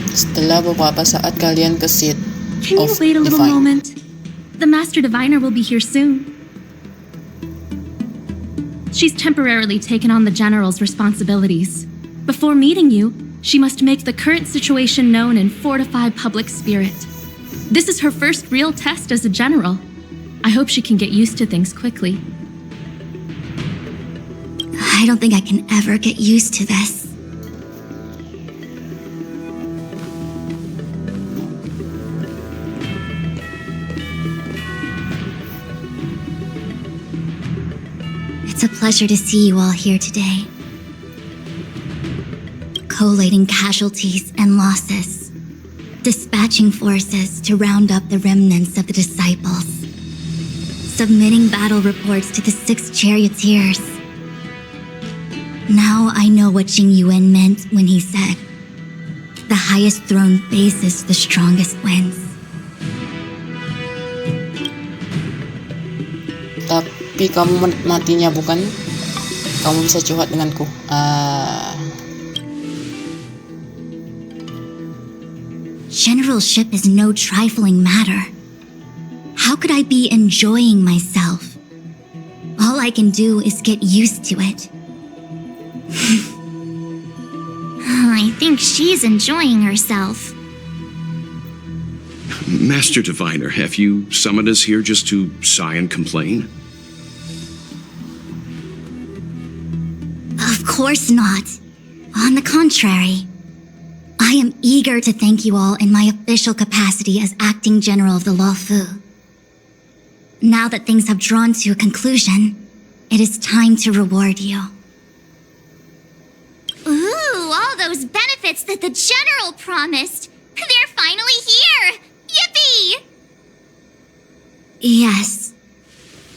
Setelah beberapa saat kalian ke seat Can you of wait a little Divine. moment? The Master Diviner will be here soon. She's temporarily taken on the General's responsibilities. Before meeting you, she must make the current situation known and fortify public spirit. This is her first real test as a General. I hope she can get used to things quickly. I don't think I can ever get used to this. It's a pleasure to see you all here today. Collating casualties and losses. Dispatching forces to round up the remnants of the disciples. Submitting battle reports to the 6 charioteers. Now I know what Jing Yuan meant when he said, "The highest throne faces the strongest wins." Tapi kamu menikmatinya, bukan? Kamu bisa curhat denganku. Generalship is no trifling matter. How could I be enjoying myself? All I can do is get used to it. I think she's enjoying herself. Master Diviner, have you summoned us here just to sigh and complain? Of course not. On the contrary, I am eager to thank you all in my official capacity as acting general of the Luofu. Now that things have drawn to a conclusion, it is time to reward you. Ooh, all those benefits that the General promised! They're finally here! Yippee! Yes.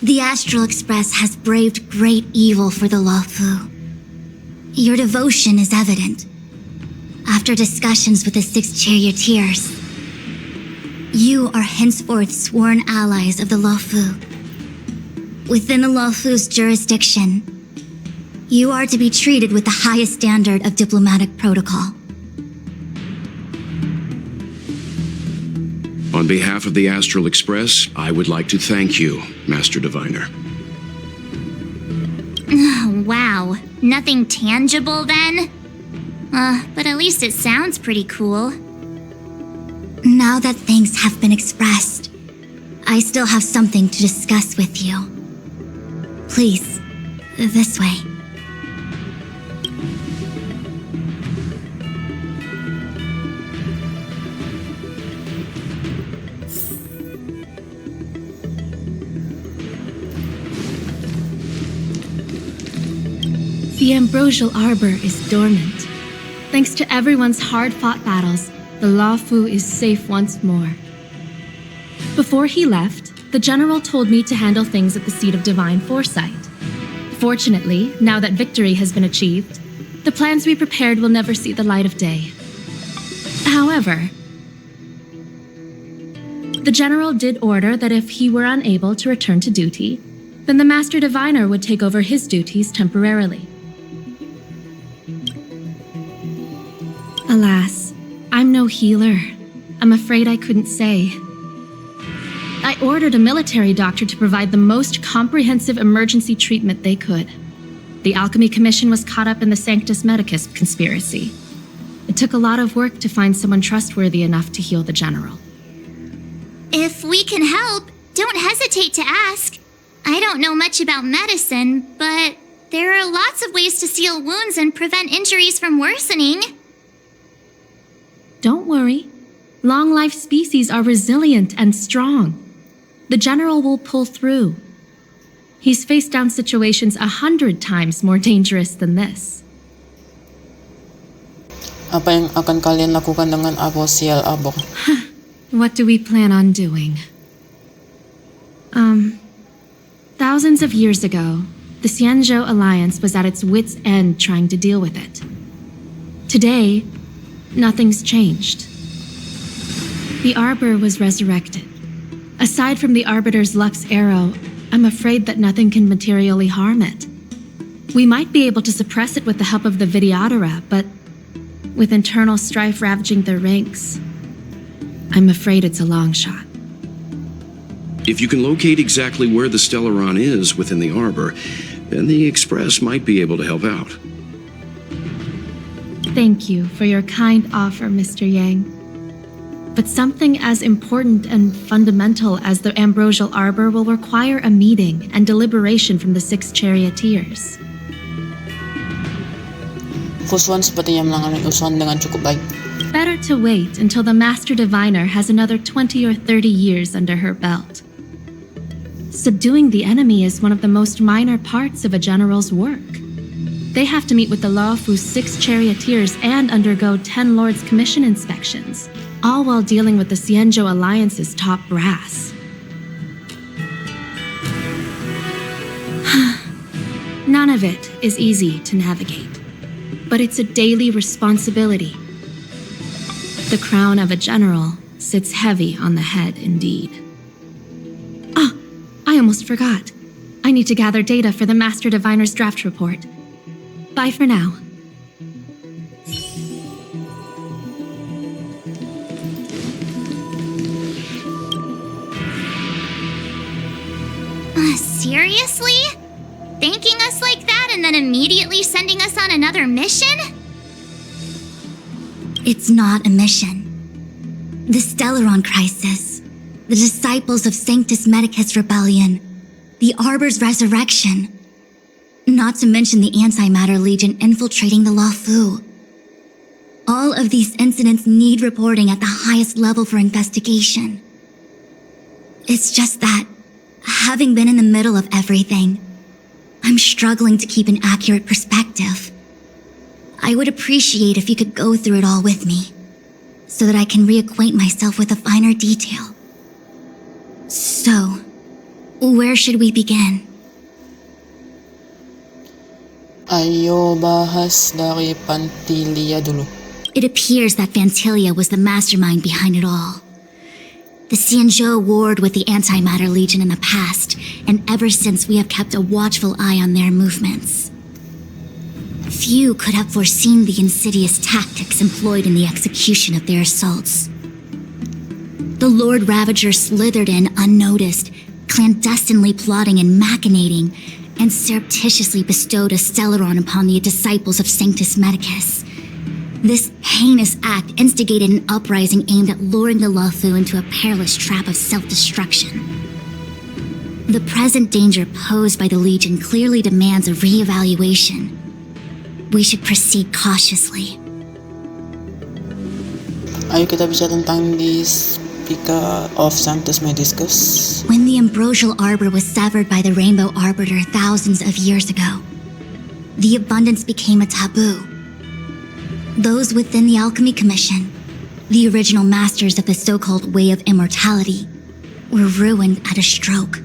The Astral Express has braved great evil for the Luofu. Your devotion is evident. After discussions with the 6 charioteers, you are henceforth sworn allies of the Luofu. Within the Luofu's jurisdiction, you are to be treated with the highest standard of diplomatic protocol. On behalf of the Astral Express, I would like to thank you, Master Diviner. Wow, nothing tangible then? But at least it sounds pretty cool. Now that things have been expressed, I still have something to discuss with you. Please, this way. The Ambrosial Arbor is dormant. Thanks to everyone's hard-fought battles, the Luofu is safe once more. Before he left, the General told me to handle things at the seat of divine foresight. Fortunately, now that victory has been achieved, the plans we prepared will never see the light of day. However, the General did order that if he were unable to return to duty, then the Master Diviner would take over his duties temporarily. Alas, I'm no healer. I'm afraid I couldn't say. I ordered a military doctor to provide the most comprehensive emergency treatment they could. The Alchemy Commission was caught up in the Sanctus Medicus conspiracy. It took a lot of work to find someone trustworthy enough to heal the General. If we can help, don't hesitate to ask. I don't know much about medicine, but there are lots of ways to seal wounds and prevent injuries from worsening. Don't worry. Long-life species are resilient and strong. The General will pull through. He's faced down situations 100 times more dangerous than this. Apa yang akan kalian lakukan dengan Ambrosial Arbor? What do we plan on doing? Thousands of years ago, the Xianzhou Alliance was at its wit's end trying to deal with it. Today, nothing's changed. The Arbor was resurrected. Aside from the Arbiter's Lux arrow, I'm afraid that nothing can materially harm it. We might be able to suppress it with the help of the Vidyadhara, but with internal strife ravaging their ranks. I'm afraid it's a long shot. If you can locate exactly where the Stellaron is within the Arbor, then the Express might be able to help out. Thank you for your kind offer, Mr. Yang. But something as important and fundamental as the Ambrosial Arbor will require a meeting and deliberation from the 6 charioteers. Fuswan sepertinya menangani usuhan dengan cukup baik. Better to wait until the Master Diviner has another 20 or 30 years under her belt. Subduing the enemy is one of the most minor parts of a general's work. They have to meet with the Laofu's 6 charioteers and undergo 10 Lords' Commission inspections, all while dealing with the Xianzhou Alliance's top brass. None of it is easy to navigate, but it's a daily responsibility. The crown of a general sits heavy on the head indeed. Ah, I almost forgot. I need to gather data for the Master Diviner's draft report. Bye for now. Seriously? Thanking us like that and then immediately sending us on another mission? It's not a mission. The Stellaron crisis, the disciples of Sanctus Medicus rebellion, the Arbor's resurrection, not to mention the Antimatter Legion infiltrating the Luofu. All of these incidents need reporting at the highest level for investigation. It's just that, having been in the middle of everything, I'm struggling to keep an accurate perspective. I would appreciate if you could go through it all with me, so that I can reacquaint myself with a finer detail. So, where should we begin? Ayo bahas dari Pantilia dulu. It appears that Vantilia was the mastermind behind it all. The Xianzhou warred with the Antimatter Legion in the past, and ever since we have kept a watchful eye on their movements. Few could have foreseen the insidious tactics employed in the execution of their assaults. The Lord Ravager slithered in unnoticed, clandestinely plotting and machinating, and surreptitiously bestowed a Stellaron upon the disciples of Sanctus Medicus. This heinous act instigated an uprising aimed at luring the Luofu into a perilous trap of self-destruction. The present danger posed by the Legion clearly demands a re-evaluation. We should proceed cautiously. Ayo kita bicara tentang di Spica of Sanctus Medicus. When the Ambrosial Arbor was severed by the Rainbow Arbiter thousands of years ago, the abundance became a taboo. Those within the Alchemy Commission, the original masters of the so-called Way of Immortality, were ruined at a stroke.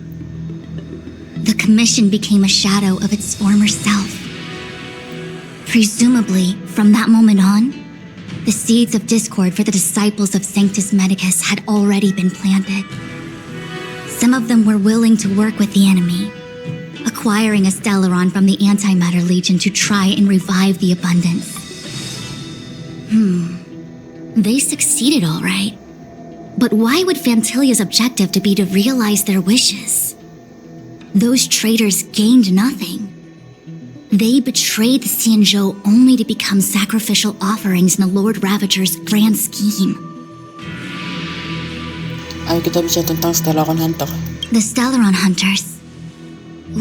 The Commission became a shadow of its former self. Presumably, from that moment on, the seeds of discord for the disciples of Sanctus Medicus had already been planted. Some of them were willing to work with the enemy, acquiring a Stellaron from the Antimatter Legion to try and revive the abundance. They succeeded all right. But why would Fantilia's objective to be to realize their wishes? Those traitors gained nothing. They betrayed the Xianzhou only to become sacrificial offerings in the Lord Ravager's grand scheme. Ayo kita bicara tentang Stellaron Hunter. The Stellaron Hunters.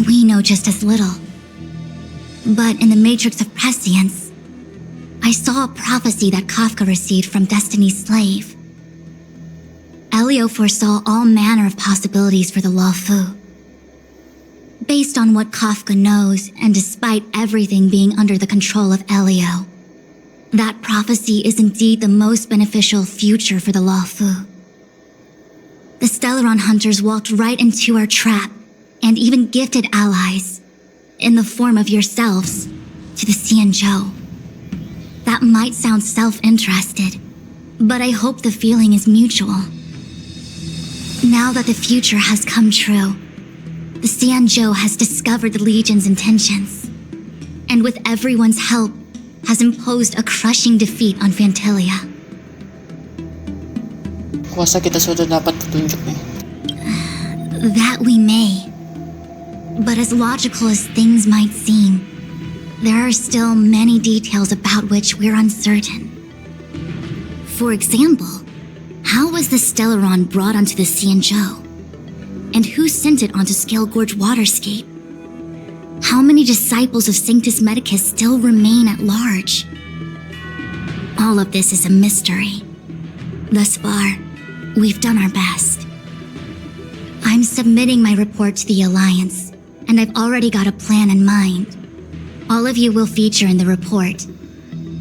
We know just as little. But in the Matrix of Prescience, I saw a prophecy that Kafka received from Destiny's slave. Elio foresaw all manner of possibilities for the Luofu. Based on what Kafka knows, and despite everything being under the control of Elio, that prophecy is indeed the most beneficial future for the Luofu. The Stellaron Hunters walked right into our trap, and even gifted allies, in the form of yourselves, to the Xianzhou. That might sound self-interested, but I hope the feeling is mutual. Now that the future has come true, the Xianzhou has discovered the Legion's intentions. And with everyone's help, has imposed a crushing defeat on Fantilia. Kuasa kita sudah dapat petunjuk nih. That we may. But as logical as things might seem, there are still many details about which we're uncertain. For example, how was the Stellaron brought onto the Xianzhou? And who sent it onto Scale Gorge Waterscape? How many disciples of Sanctus Medicus still remain at large? All of this is a mystery. Thus far, we've done our best. I'm submitting my report to the Alliance, and I've already got a plan in mind. All of you will feature in the report.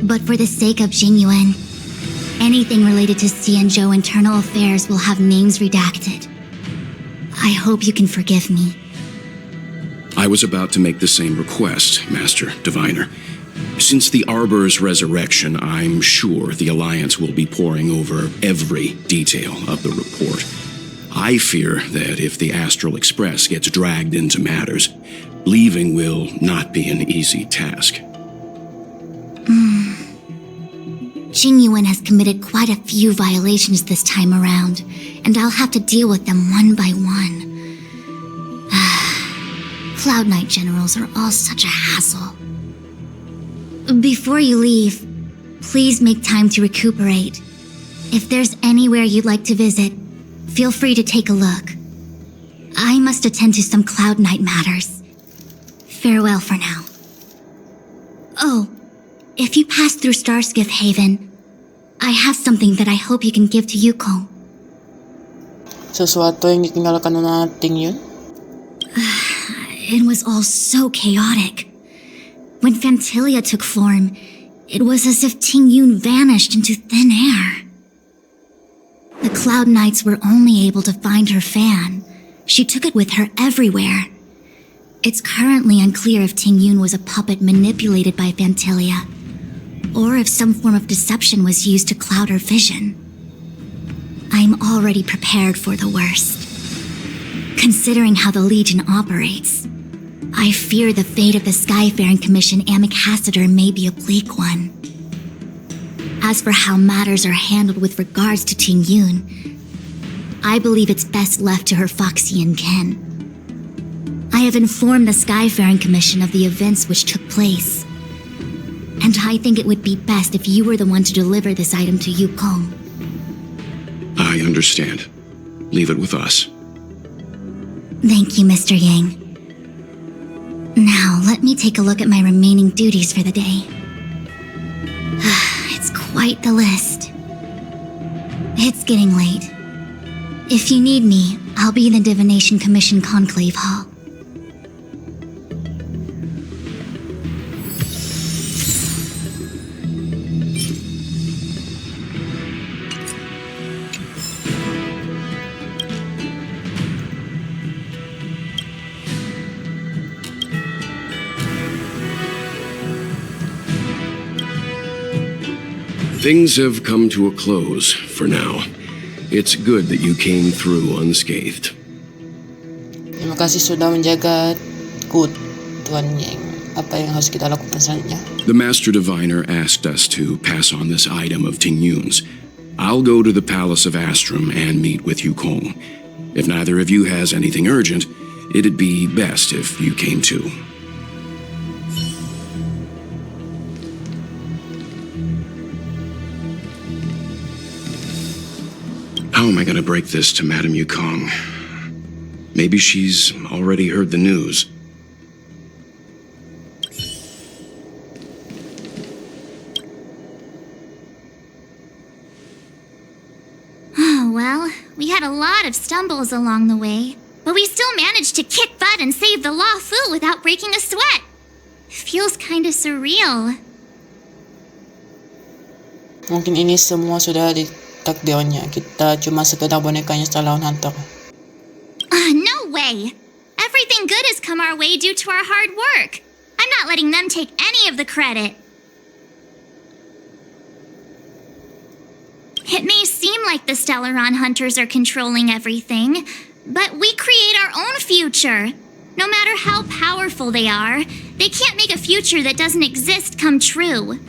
But for the sake of Jingyuan, anything related to Xianzhou internal affairs will have names redacted. I hope you can forgive me. I was about to make the same request, Master Diviner. Since the Arbor's resurrection, I'm sure the Alliance will be poring over every detail of the report. I fear that if the Astral Express gets dragged into matters, leaving will not be an easy task. Jingyuan has committed quite a few violations this time around, and I'll have to deal with them one by one. Cloud Knight generals are all such a hassle. Before you leave, please make time to recuperate. If there's anywhere you'd like to visit, feel free to take a look. I must attend to some Cloud Knight matters. Farewell for now. Oh, if you pass through Starskiff Haven, I have something that I hope you can give to Yuko. Sesuatu yang ditinggalkan na Ting Yun? It was all so chaotic. When Fantilia took form, it was as if Ting Yun vanished into thin air. The Cloud Knights were only able to find her fan. She took it with her everywhere. It's currently unclear if Ting Yun was a puppet manipulated by Fantilia, or if some form of deception was used to cloud her vision. I'm already prepared for the worst. Considering how the Legion operates, I fear the fate of the Skyfaring Commission Ambassador may be a bleak one. As for how matters are handled with regards to Ting Yun, I believe it's best left to her Foxian kin. I have informed the Skyfaring Commission of the events which took place, and I think it would be best if you were the one to deliver this item to Yukong. I understand. Leave it with us. Thank you, Mr. Yang. Now, let me take a look at my remaining duties for the day. It's quite the list. It's getting late. If you need me, I'll be in the Divination Commission Conclave Hall. Things have come to a close for now. It's good that you came through unscathed. Terima kasih sudah menjaga Good, Tuan Yang. Apa yang harus kita lakukan selanjutnya? The Master Diviner asked us to pass on this item of Ting Yun's. I'll go to the Palace of Astrum and meet with Yukong. If neither of you has anything urgent, it'd be best if you came too. How am I going to break this to Madame Yukong? Maybe she's already heard the news. Oh, well, we had a lot of stumbles along the way, but we still managed to kick butt and save the Law Fu without breaking a sweat. Feels kinda surreal. Mungkin ini semua sudah ditakdirnya. Kita cuma sekedar bonekanya setelah lawan Hunter. No way! Everything good has come our way due to our hard work. I'm not letting them take any of the credit. It may seem like the Stellaron hunters are controlling everything, but we create our own future. No matter how powerful they are, they can't make a future that doesn't exist come true.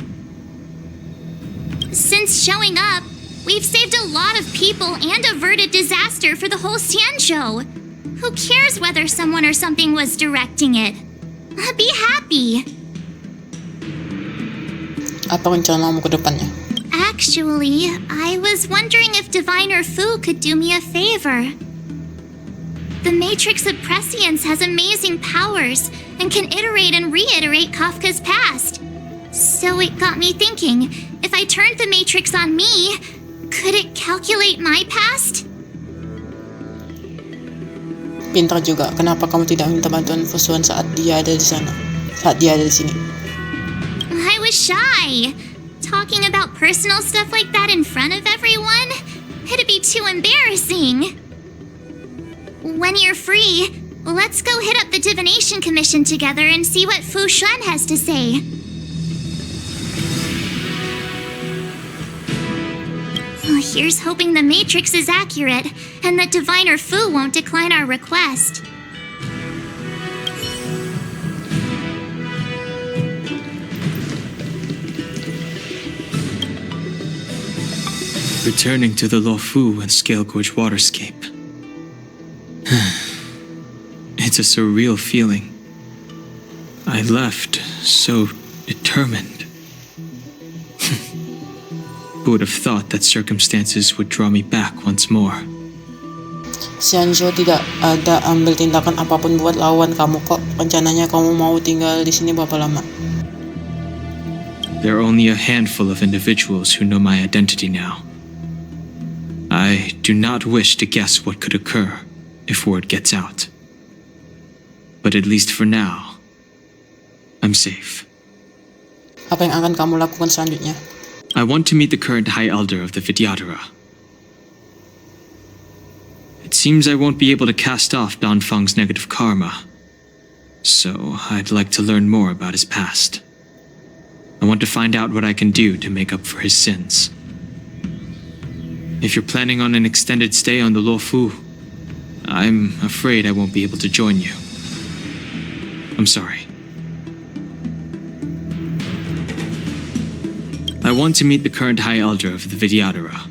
Since showing up, we've saved a lot of people and averted disaster for the whole Xianzhou. Who cares whether someone or something was directing it? Be happy. Apa rencana kamu ke depannya? Actually, I was wondering if Diviner Fu could do me a favor. The Matrix of Prescience has amazing powers and can iterate and reiterate Kafka's past. So it got me thinking, if I turned the Matrix on me, could it calculate my past? Pintar juga. Kenapa kamu tidak minta bantuan Fusuan saat dia ada di sana? Saat dia ada di sini. I was shy. Talking about personal stuff like that in front of everyone? It'd be too embarrassing. When you're free, let's go hit up the Divination Commission together and see what Fu Xuan has to say. Here's hoping the Matrix is accurate and that Diviner Fu won't decline our request. Returning to the Luofu and Scale Gorge waterscape. It's a surreal feeling. I left so determined. Who would have thought that circumstances would draw me back once more? Xianzhou tidak ada ambil tindakan apapun buat lawan kamu kok. Rencananya kamu mau tinggal di sini berapa lama? There are only a handful of individuals who know my identity now. I do not wish to guess what could occur if word gets out. But at least for now, I'm safe. Apa yang akan kamu lakukan selanjutnya? I want to meet the current High Elder of the Vidyadhara. It seems I won't be able to cast off Danfeng's negative karma, so I'd like to learn more about his past. I want to find out what I can do to make up for his sins. If you're planning on an extended stay on the Luofu, I'm afraid I won't be able to join you. I'm sorry. I want to meet the current High Elder of the Vidyadhara.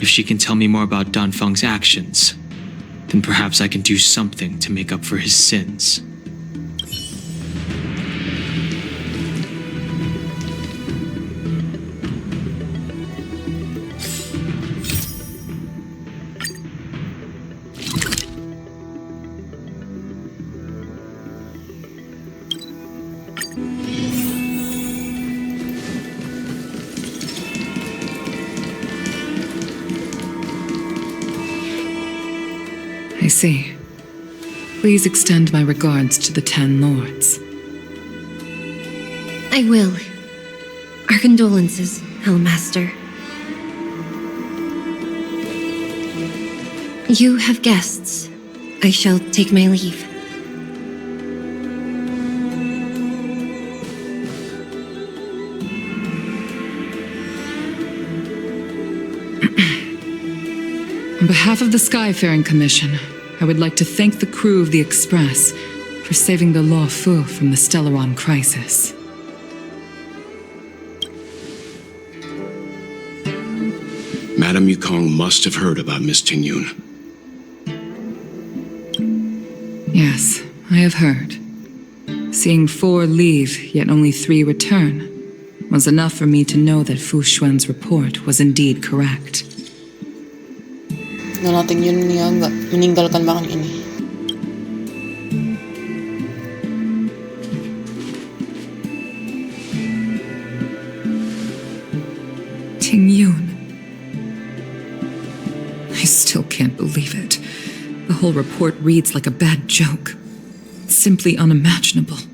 If she can tell me more about Danfeng's actions, then perhaps I can do something to make up for his sins. I see. Please extend my regards to the 10 lords. I will. Our condolences, Hellmaster. You have guests. I shall take my leave. On behalf of the Skyfaring Commission, I would like to thank the crew of the Express for saving the Luofu from the Stellaron crisis. Madame Yukong must have heard about Miss Tingyun. Yes, I have heard. Seeing 4 leave, yet only 3 return, was enough for me to know that Fu Xuan's report was indeed correct. Nona Tingyun niya meninggalkan barang ini. Tingyun. I still can't believe it. The whole report reads like a bad joke. It's simply unimaginable.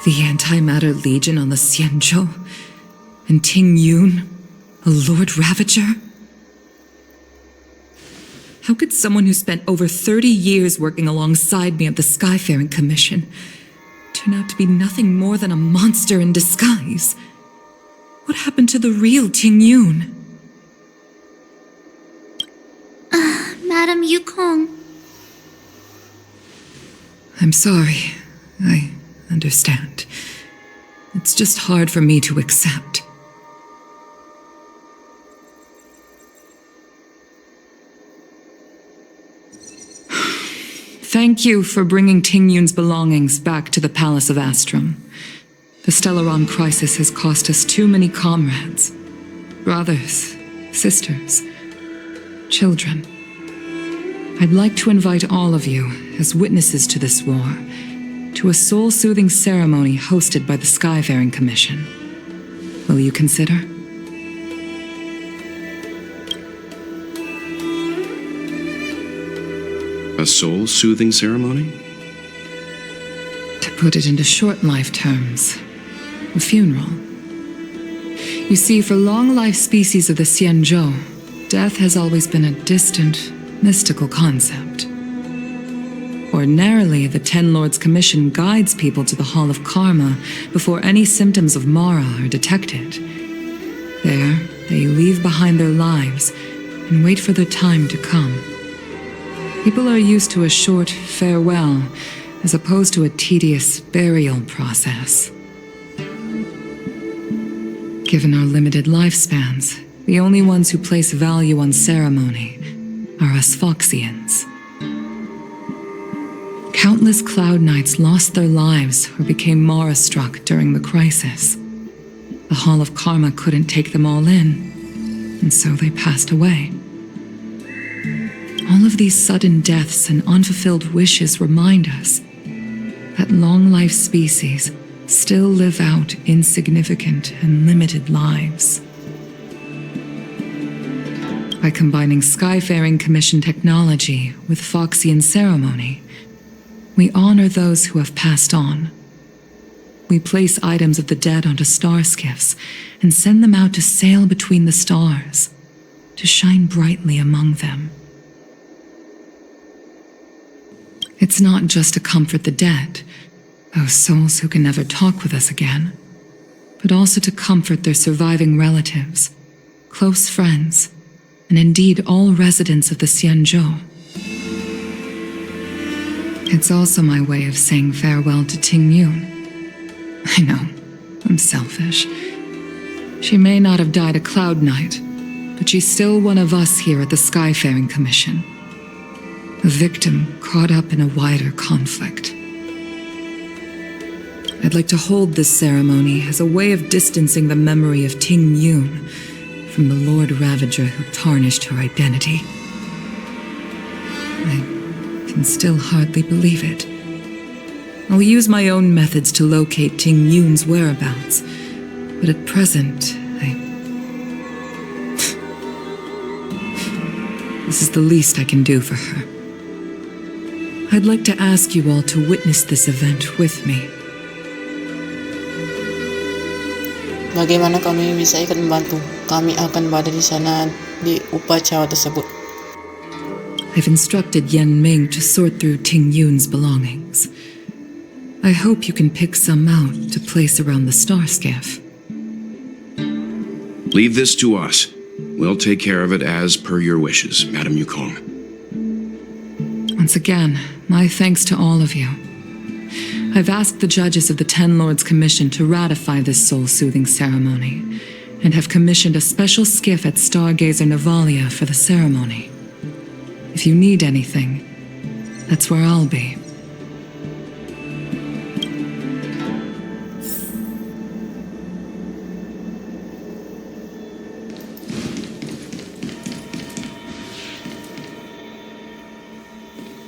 The Antimatter Legion on the Xianzhou, and Tingyun, a Lord Ravager? How could someone who spent over 30 years working alongside me at the Skyfaring Commission turn out to be nothing more than a monster in disguise? What happened to the real Tingyun? Madame Yukong. I'm sorry. I understand. It's just hard for me to accept. Thank you for bringing Ting Yun's belongings back to the Palace of Astrum. The Stellaron crisis has cost us too many comrades. Brothers, sisters, children. I'd like to invite all of you, as witnesses to this war, to a soul-soothing ceremony hosted by the Skyfaring Commission. Will you consider? A soul-soothing ceremony? To put it into short life terms, a funeral. You see, for long-life species of the Xianzhou, death has always been a distant, mystical concept. Ordinarily, the Ten Lords Commission guides people to the Hall of Karma before any symptoms of Mara are detected. There, they leave behind their lives and wait for their time to come. People are used to a short farewell as opposed to a tedious burial process. Given our limited lifespans, the only ones who place value on ceremony are us Foxians. Countless Cloud Knights lost their lives or became Mara-struck during the crisis. The Hall of Karma couldn't take them all in, and so they passed away. All of these sudden deaths and unfulfilled wishes remind us that long-life species still live out insignificant and limited lives. By combining Skyfaring Commission technology with Foxian ceremony, we honor those who have passed on. We place items of the dead onto star skiffs and send them out to sail between the stars, to shine brightly among them. It's not just to comfort the dead, those souls who can never talk with us again, but also to comfort their surviving relatives, close friends, and indeed all residents of the Xianzhou. It's also my way of saying farewell to Ting Yun. I know, I'm selfish. She may not have died a Cloud Knight, but she's still one of us here at the Skyfaring Commission. A victim caught up in a wider conflict. I'd like to hold this ceremony as a way of distancing the memory of Ting Yun from the Lord Ravager who tarnished her identity. I can still hardly believe it. I'll use my own methods to locate Ting Yun's whereabouts, but at present, This is the least I can do for her. I'd like to ask you all to witness this event with me. Bagaimana kami bisa ikut membantu? Kami akan berada di sana di upacara tersebut. I've instructed Yan Ming to sort through Ting Yun's belongings. I hope you can pick some out to place around the star skiff. Leave this to us. We'll take care of it as per your wishes, Madame Yukong. Once again, my thanks to all of you. I've asked the judges of the Ten Lords Commission to ratify this soul-soothing ceremony, and have commissioned a special skiff at Stargazer Navalia for the ceremony. If you need anything, that's where I'll be.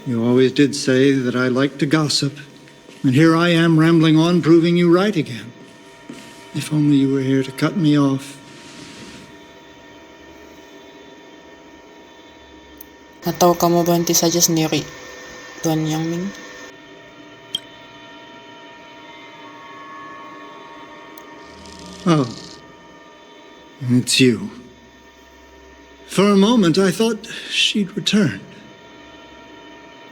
You always did say that I like to gossip, and here I am rambling on, proving you right again. If only you were here to cut me off. Atau kamu berhenti saja sendiri, Tuan Yang Ming? Oh, it's you. For a moment I thought she'd returned.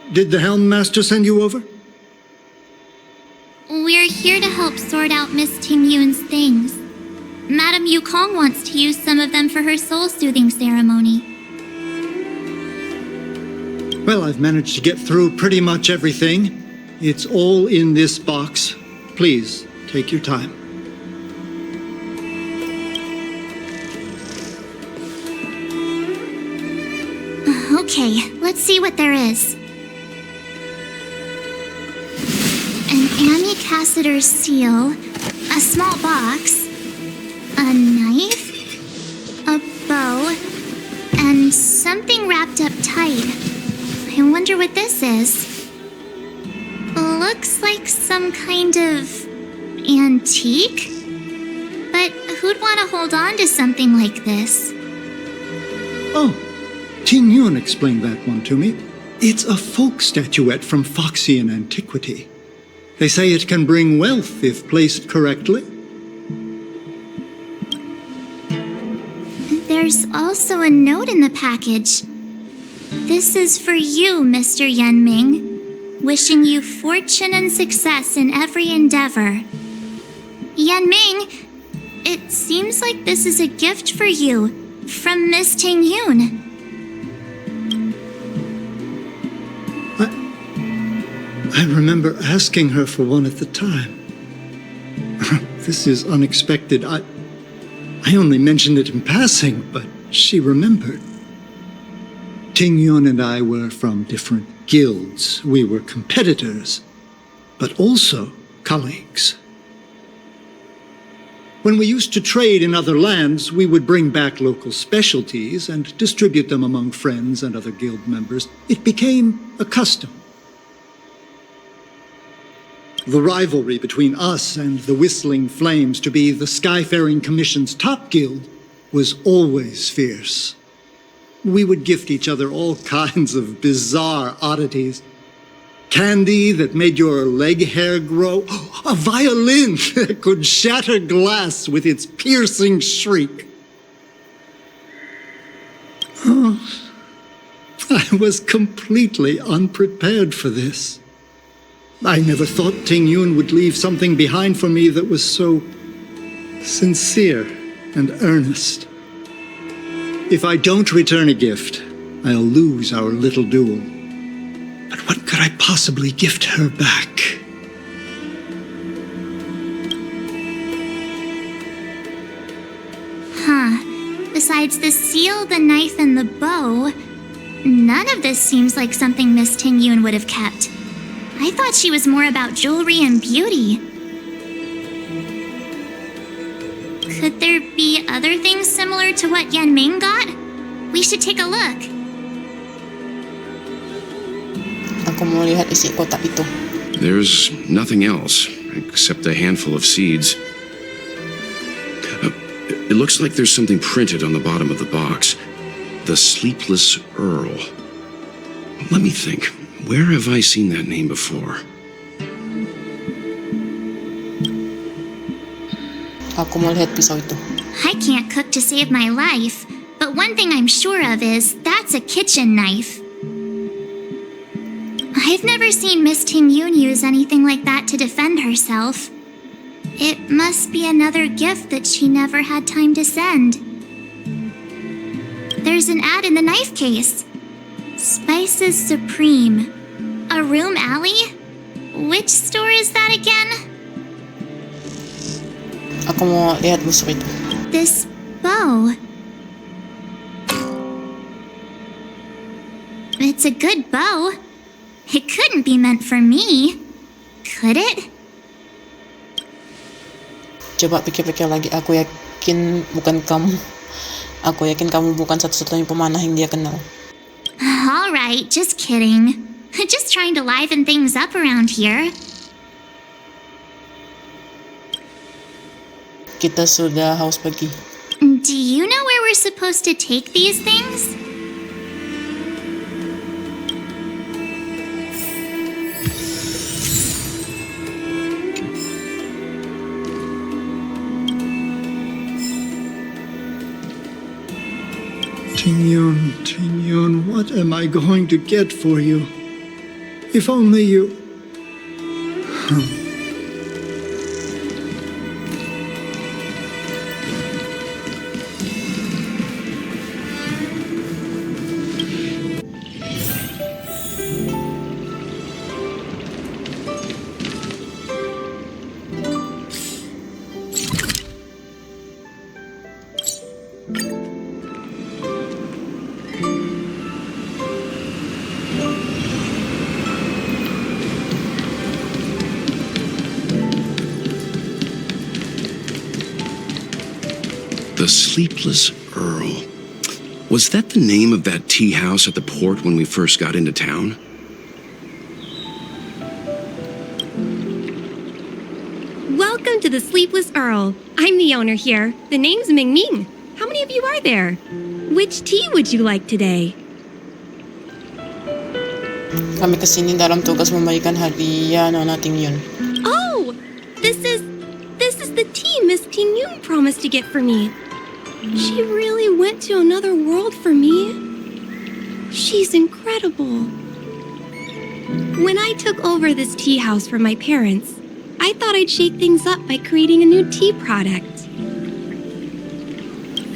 Did the Helm Master send you over? We're here to help sort out Miss Ting Yun's things. Madame Yukong wants to use some of them for her soul-soothing ceremony. Well, I've managed to get through pretty much everything. It's all in this box. Please, take your time. Let's see what there is. An ambassador's seal, a small box, a knife, a bow, and something wrapped up tight. I wonder what this is. Looks like some kind of antique? But who'd want to hold on to something like this? Oh, Ting Yun explained that one to me. It's a folk statuette from Foxian antiquity. They say it can bring wealth if placed correctly. There's also a note in the package. This is for you, Mr. Yenming. Wishing you fortune and success in every endeavor. Yenming, it seems like this is a gift for you from Miss Ting Yun. I remember asking her for one at the time. This is unexpected. I only mentioned it in passing, but she remembered. Ting Yun and I were from different guilds. We were competitors, but also colleagues. When we used to trade in other lands, we would bring back local specialties and distribute them among friends and other guild members. It became a custom. The rivalry between us and the Whistling Flames to be the Skyfaring Commission's top guild was always fierce. We would gift each other all kinds of bizarre oddities. Candy that made your leg hair grow. A violin that could shatter glass with its piercing shriek. Oh, I was completely unprepared for this. I never thought Ting Yun would leave something behind for me that was so sincere and earnest. If I don't return a gift, I'll lose our little duel. But what could I possibly gift her back? Besides the seal, the knife, and the bow, none of this seems like something Miss Ting Yun would have kept. I thought she was more about jewelry and beauty. Could there be other things similar to what Yenming got? We should take a look. Aku mau lihat isi kotak itu. There's nothing else except a handful of seeds. It looks like there's something printed on the bottom of the box. The Sleepless Earl. Let me think. Where have I seen that name before? Aku mau lihat pisau itu. I can't cook to save my life, but one thing I'm sure of is that's a kitchen knife. I've never seen Miss Ting Yun use anything like that to defend herself. It must be another gift that she never had time to send. There's an ad in the knife case. Spices Supreme. A room alley? Which store is that again? Aku mau lihat busuk itu. This bow. It's a good bow. It couldn't be meant for me, could it? Coba pikir-pikir lagi. Aku yakin bukan kamu. Aku yakin kamu bukan satu-satunya pemanah yang dia kenal. All right, just kidding. Just trying to liven things up around here. Kita sudah haus pergi. Do you know where we're supposed to take these things? Ting Yun, what am I going to get for you? If only you... The Sleepless Earl. Was that the name of that tea house at the port when we first got into town? Welcome to the Sleepless Earl. I'm the owner here. The name's Ming Ming. How many of you are there? Which tea would you like today? Kami kasi hindi dalam tugas membaikan hadiah no nating yun. Oh, this is the tea Miss Ting Yun promised to get for me. She really went to another world for me. She's incredible. When I took over this tea house from my parents, I thought I'd shake things up by creating a new tea product.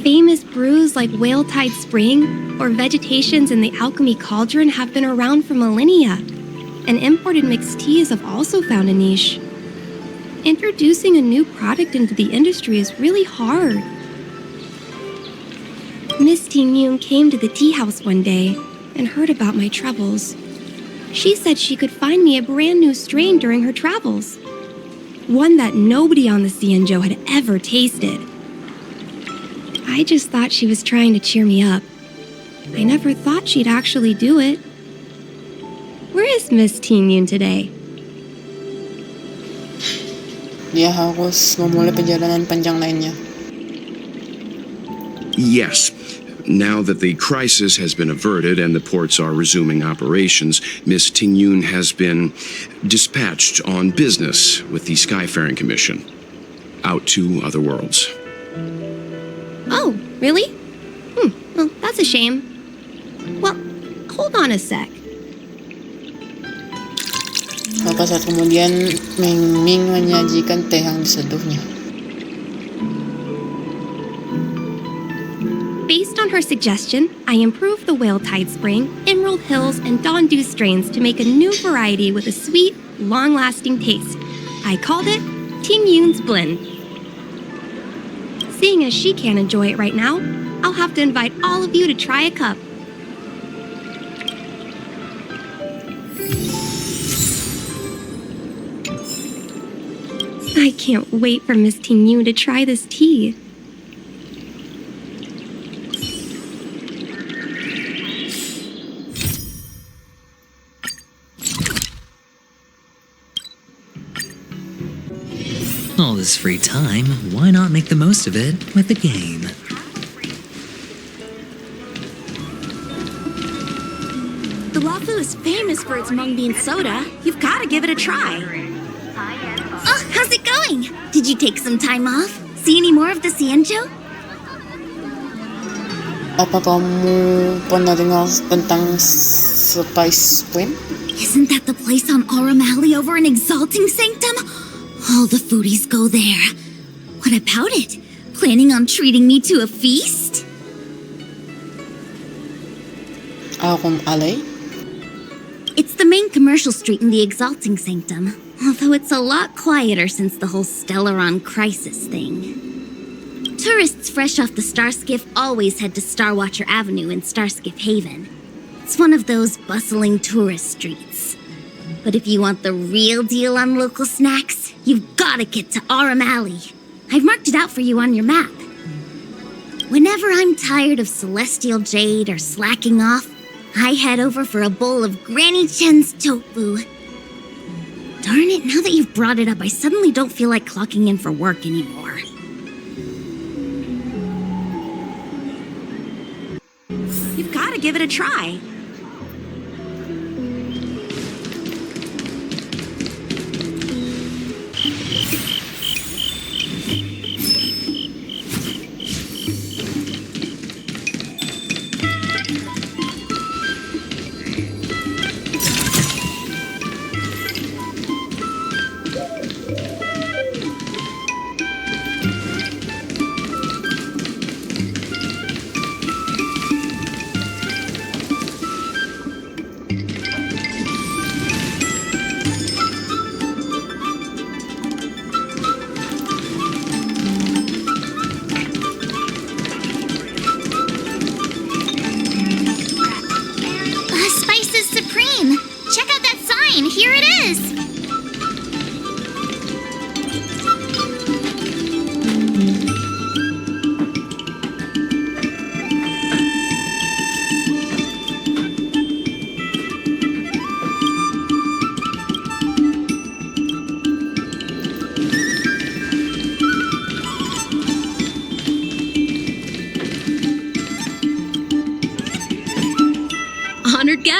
Famous brews like Whale Tide Spring or vegetations in the Alchemy Cauldron have been around for millennia, and imported mixed teas have also found a niche. Introducing a new product into the industry is really hard. Miss Ting Yun came to the tea house one day and heard about my troubles. She said she could find me a brand new strain during her travels, one that nobody on the Xianzhou had ever tasted. I just thought she was trying to cheer me up. I never thought she'd actually do it. Where is Miss Ting Yun today? Dia harus memulai perjalanan panjang lainnya. Yes. Now that the crisis has been averted and the ports are resuming operations, Miss Ting Yun has been dispatched on business with the Skyfaring Commission out to other worlds. Oh, really? Well, that's a shame. Well, hold on a sec. Maka saat kemudian Ming Ming menyajikan teh yang diseduhnya. Based on her suggestion, I improved the Whale Tide Spring, Emerald Hills, and Dawn Dew strains to make a new variety with a sweet, long-lasting taste. I called it Ting Yun's Blend. Seeing as she can't enjoy it right now, I'll have to invite all of you to try a cup. I can't wait for Miss Ting Yun to try this tea. All this free time, why not make the most of it with a game? The Lafu is famous for its mung bean soda. You've got to give it a try. Oh, how's it going? Did you take some time off? See any more of the Xianzhou? Apa kamu pernah dengar tentang Spice Queen? Isn't that the place on Aurum Alley over in Exalting Sanctum? All the foodies go there. What about it? Planning on treating me to a feast? Aurum Alley? It's the main commercial street in the Exalting Sanctum, although it's a lot quieter since the whole Stellaron crisis thing. Tourists fresh off the Starskiff always head to Starwatcher Avenue in Starskiff Haven. It's one of those bustling tourist streets. But if you want the real deal on local snacks, you've gotta get to Aurum Alley. I've marked it out for you on your map. Whenever I'm tired of Celestial Jade or slacking off, I head over for a bowl of Granny Chen's tofu. Darn it, now that you've brought it up, I suddenly don't feel like clocking in for work anymore. You've gotta give it a try.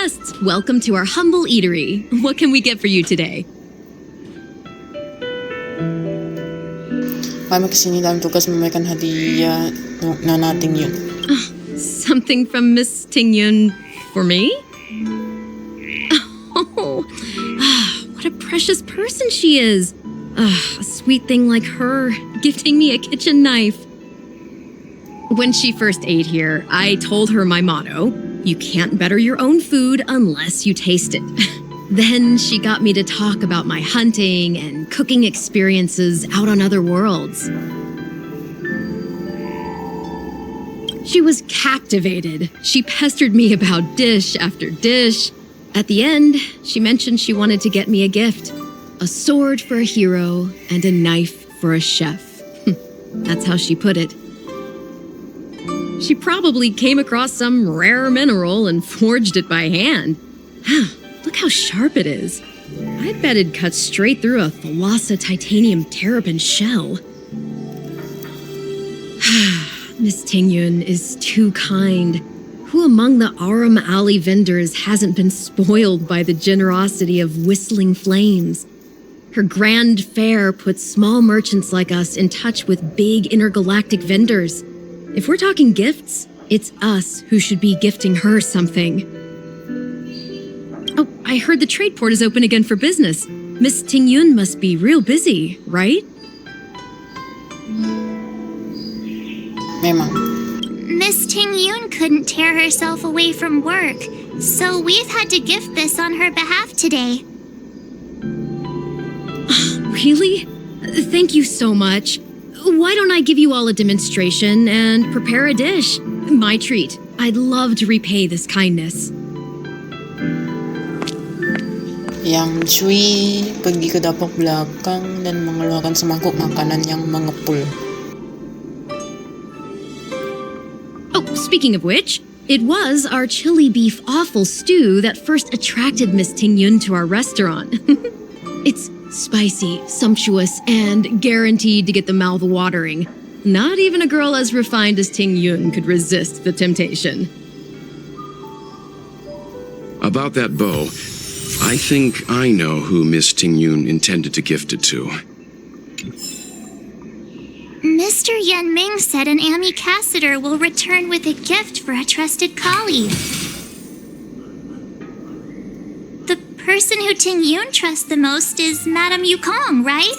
guests! Welcome to our humble eatery. What can we get for you today? Kami kesini dalam tugas memberikan hadiah na nating yun. Something from Miss Tingyun for me? Oh, what a precious person she is. A sweet thing like her, gifting me a kitchen knife. When she first ate here, I told her my motto, you can't better your own food unless you taste it. Then she got me to talk about my hunting and cooking experiences out on other worlds. She was captivated. She pestered me about dish after dish. At the end, she mentioned she wanted to get me a gift. A sword for a hero and a knife for a chef. That's how she put it. She probably came across some rare mineral and forged it by hand. Look how sharp it is. I bet it'd cut straight through a Thalassa titanium terrapin shell. Miss Tingyun is too kind. Who among the Aram Alley vendors hasn't been spoiled by the generosity of whistling flames? Her grand fare puts small merchants like us in touch with big intergalactic vendors. If we're talking gifts, it's us who should be gifting her something. Oh, I heard the trade port is open again for business. Miss Tingyun must be real busy, right? Memang. Miss Tingyun couldn't tear herself away from work, so we've had to gift this on her behalf today. Really? Thank you so much. Why don't I give you all a demonstration and prepare a dish? My treat. I'd love to repay this kindness. Yang Cui pergi ke dapur belakang dan mengeluarkan semangkuk makanan yang mengepul. Oh, speaking of which, it was our chili beef offal stew that first attracted Miss Tingyun to our restaurant. It's spicy, sumptuous, and guaranteed to get the mouth watering. Not even a girl as refined as Tingyun could resist the temptation. About that bow, I think I know who Miss Tingyun intended to gift it to. Mr. Yan Ming said an ambassador will return with a gift for a trusted colleague. The person who Tingyun trusts the most is Madame Yukong, right?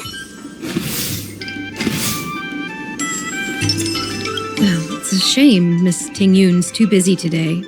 Well, it's a shame Miss Tingyun's too busy today.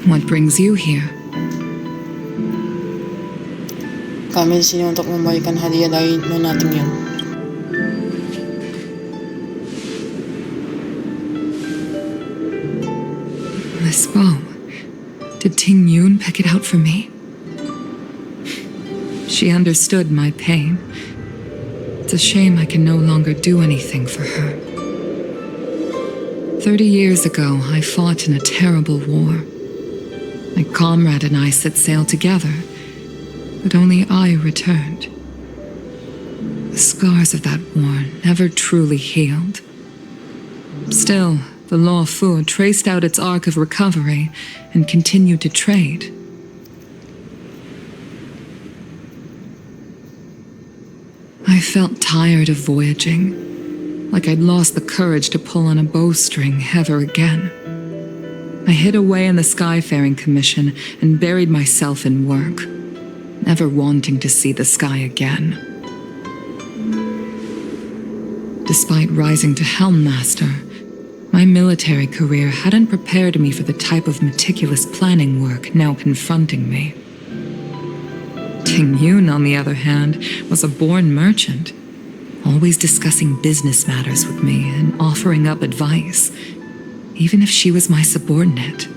What brings you here? Kami di sini untuk memberikan hadiah dari nating yun. This bow. Did Ting Yun pick it out for me? She understood my pain. It's a shame I can no longer do anything for her. 30 years ago, I fought in a terrible war. My comrade and I set sail together, but only I returned. The scars of that war never truly healed. Still, the Law Fu traced out its arc of recovery and continued to trade. I felt tired of voyaging, like I'd lost the courage to pull on a bowstring ever again. I hid away in the Skyfaring Commission and buried myself in work, never wanting to see the sky again. Despite rising to Helm Master, my military career hadn't prepared me for the type of meticulous planning work now confronting me. Ting Yun, on the other hand, was a born merchant, always discussing business matters with me and offering up advice, even if she was my subordinate.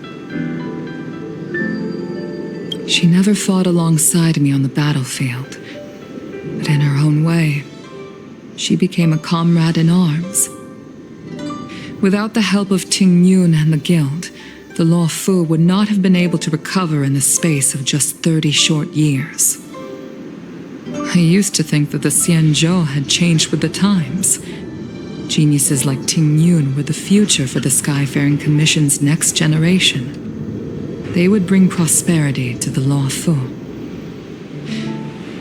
She never fought alongside me on the battlefield, but in her own way, she became a comrade in arms. Without the help of Ting Yun and the Guild, the Law Fu would not have been able to recover in the space of just 30 short years. I used to think that the Xianzhou had changed with the times. Geniuses like Ting Yun were the future for the Skyfaring Commission's next generation. They would bring prosperity to the Law Fu.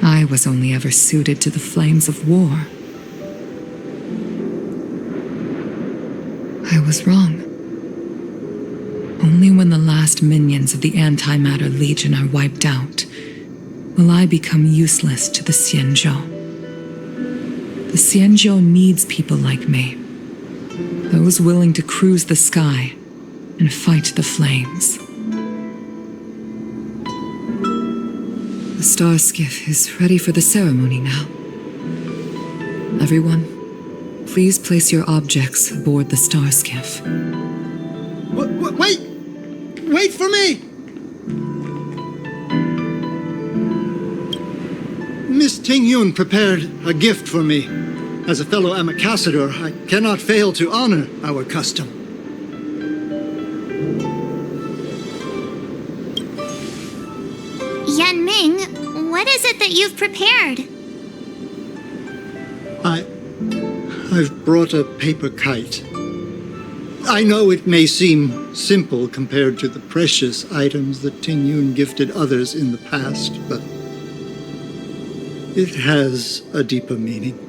I was only ever suited to the flames of war. I was wrong. Only when the last minions of the Antimatter Legion are wiped out will I become useless to the Xianzhou. The Xianzhou needs people like me, those willing to cruise the sky and fight the flames. The star skiff is ready for the ceremony now. Everyone, please place your objects aboard the star skiff. Wait! Wait for me! Miss Ting Yun prepared a gift for me. As a fellow ambassador, I cannot fail to honor our custom. Yan Ming, what is it that you've prepared? I've brought a paper kite. I know it may seem simple compared to the precious items that Ting Yun gifted others in the past, but it has a deeper meaning.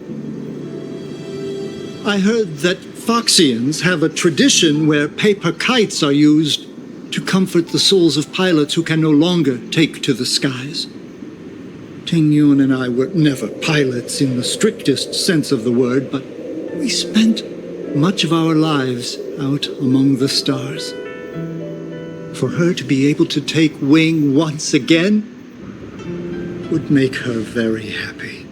I heard that Foxians have a tradition where paper kites are used to comfort the souls of pilots who can no longer take to the skies. Ting Yun and I were never pilots in the strictest sense of the word, but we spent much of our lives out among the stars. For her to be able to take wing once again would make her very happy.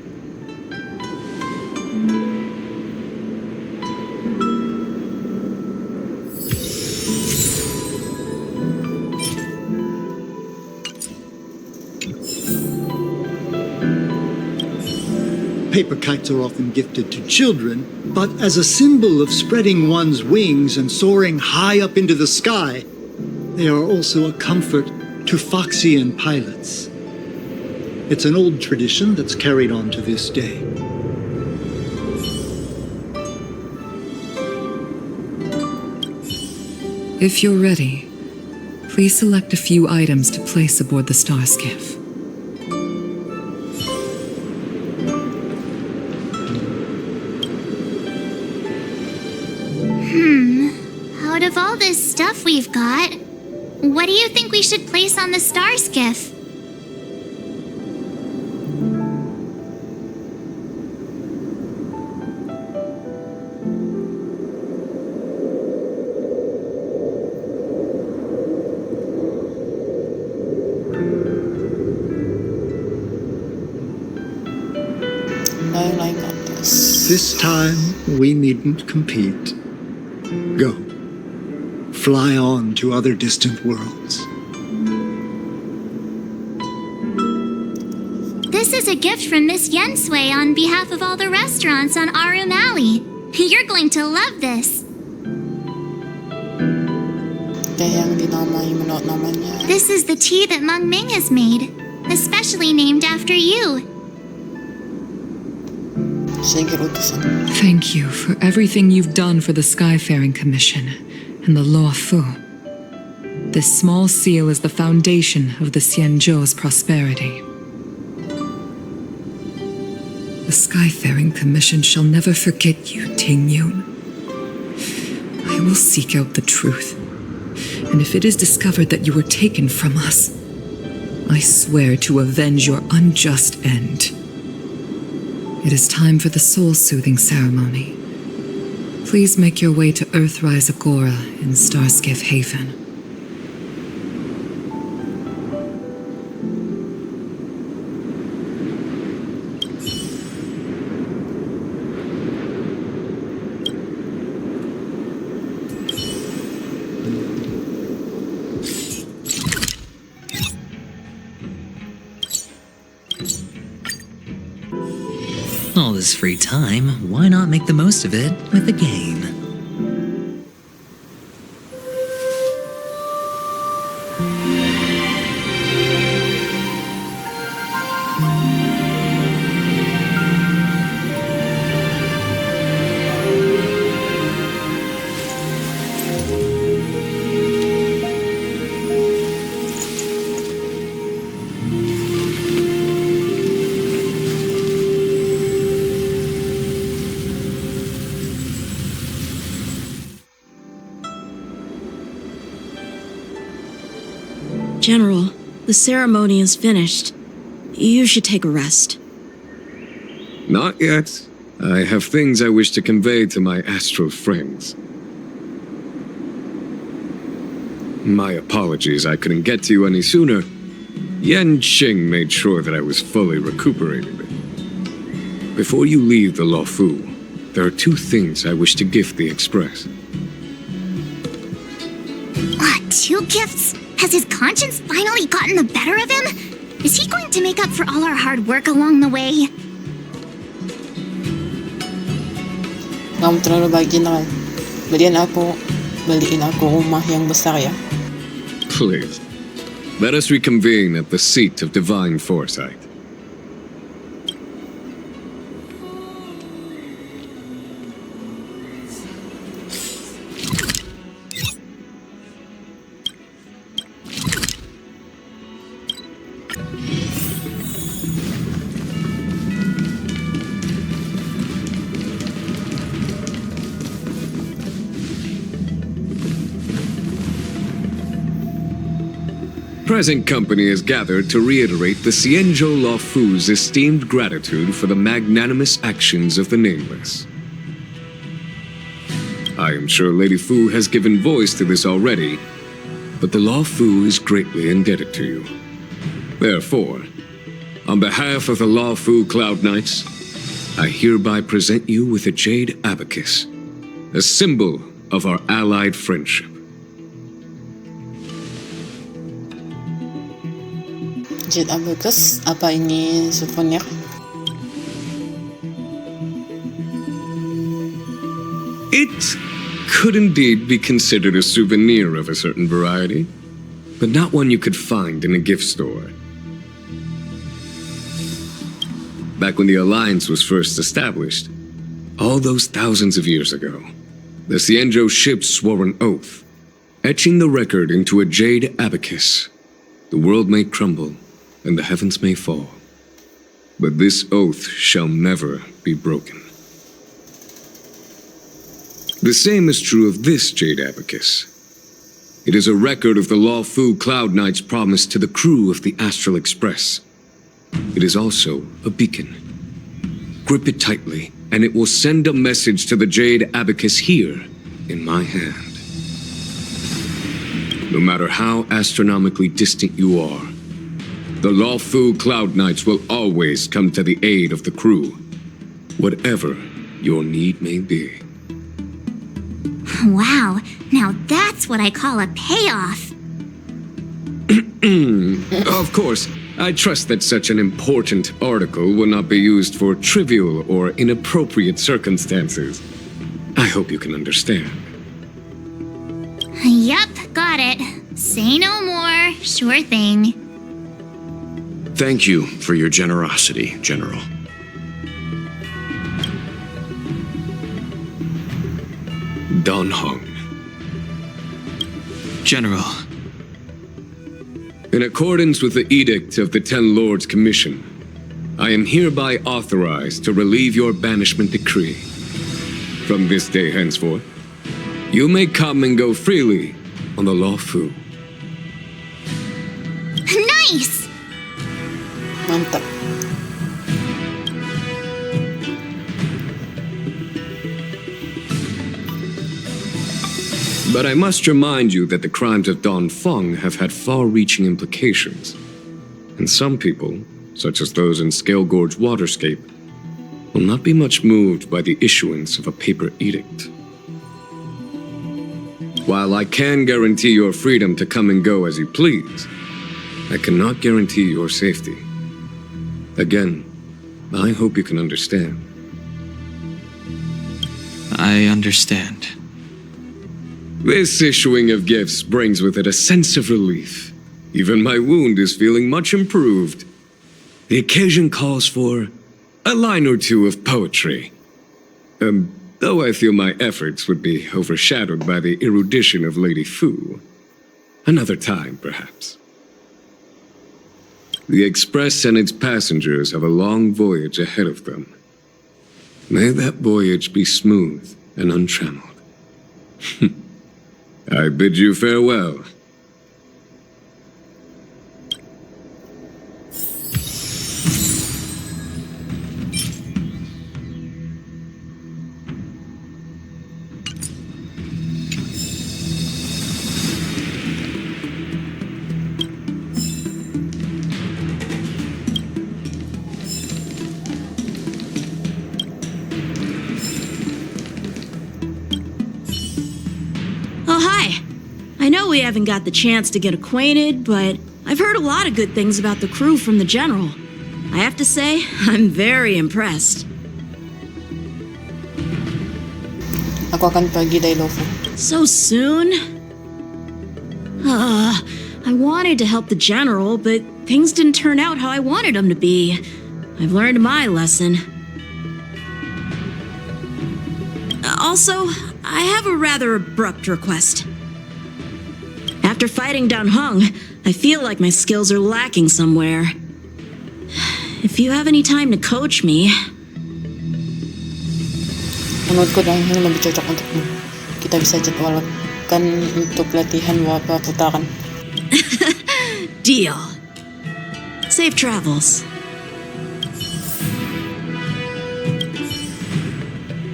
Paper kites are often gifted to children, but as a symbol of spreading one's wings and soaring high up into the sky, they are also a comfort to Foxian pilots. It's an old tradition that's carried on to this day. If you're ready, please select a few items to place aboard the star skiff. Out of all this stuff we've got, what do you think we should place on the star skiff? I got this. This time, we needn't compete. Go. fly on to other distant worlds. This is a gift from Miss Yensui on behalf of all the restaurants on Arum Alley. You're going to love this. Kaya hindi naman yung manot naman niya. This is the tea that Meng Ming has made, especially named after you. Sige, utusan. Thank you for everything you've done for the Skyfaring Commission and the Law Fu. This small seal is the foundation of the Xianzhou's prosperity. The Skyfaring Commission shall never forget you, Ting Yun. I will seek out the truth, and if it is discovered that you were taken from us, I swear to avenge your unjust end. It is time for the soul-soothing ceremony. Please make your way to Earthrise Agora in Starskiff Haven. All this free time, why not make the most of it with a game? General, the ceremony is finished. You should take a rest. Not yet. I have things I wish to convey to my astral friends. My apologies I couldn't get to you any sooner. Yan Qing made sure that I was fully recuperated. Before you leave the Law Fu, there are two things I wish to gift the Express. Two gifts? Has his conscience finally gotten the better of him? Is he going to make up for all our hard work along the way? Kamu terlalu baik na. Baliin ako rumah yang besar ya. Please, let us reconvene at the seat of divine foresight. Present company is gathered to reiterate the Xianzhou Law Fu's esteemed gratitude for the magnanimous actions of the Nameless. I am sure Lady Fu has given voice to this already, but the Law Fu is greatly indebted to you. Therefore, on behalf of the Law Fu Cloud Knights, I hereby present you with a jade abacus, a symbol of our allied friendship. Jade abacus, apa ini souvenir? It could indeed be considered a souvenir of a certain variety, but not one you could find in a gift store. Back when the Alliance was first established, all those thousands of years ago, the Xianzhou ships swore an oath, etching the record into a jade abacus. The world may crumble, and the heavens may fall, but this oath shall never be broken. The same is true of this jade abacus. It is a record of the Law Fu Cloud Knight's promise to the crew of the Astral Express. It is also a beacon. Grip it tightly, and it will send a message to the jade abacus here in my hand. No matter how astronomically distant you are, the Law Fu Cloud Knights will always come to the aid of the crew, whatever your need may be. Wow, Now that's what I call a payoff. Of course, I trust that such an important article will not be used for trivial or inappropriate circumstances. I hope you can understand. Yup, got it. Say no more. Sure thing. Thank you for your generosity, General. Don Hong. General, In accordance with the Edict of the Ten Lords Commission, I am hereby authorized to relieve your banishment decree. From this day henceforth, you may come and go freely on the Luofu. Nice! Mantap. But I must remind you that the crimes of Don Feng have had far-reaching implications. And some people, such as those in Scale Gorge Waterscape, will not be much moved by the issuance of a paper edict. While I can guarantee your freedom to come and go as you please, I cannot guarantee your safety. Again, I hope you can understand. I understand. This issuing of gifts brings with it a sense of relief. Even my wound is feeling much improved. The occasion calls for a line or two of poetry. Though I feel my efforts would be overshadowed by the erudition of Lady Fu. Another time, perhaps. The Express and its passengers have a long voyage ahead of them. May that voyage be smooth and untrammeled. I bid you farewell. Oh, hi. I know we haven't got the chance to get acquainted, but I've heard a lot of good things about the crew from the General. I have to say, I'm very impressed. Ako akan pergi dari Luofu. So soon? I wanted to help the General, but things didn't turn out how I wanted them to be. I've learned my lesson. Also, I have a rather abrupt request. After fighting Dan Heng, I feel like my skills are lacking somewhere. If you have any time to coach me... Menurutku Dan Heng lebih cocok untukmu. Kita bisa jadwalkan untuk latihan wabah putaran. Deal. Safe travels.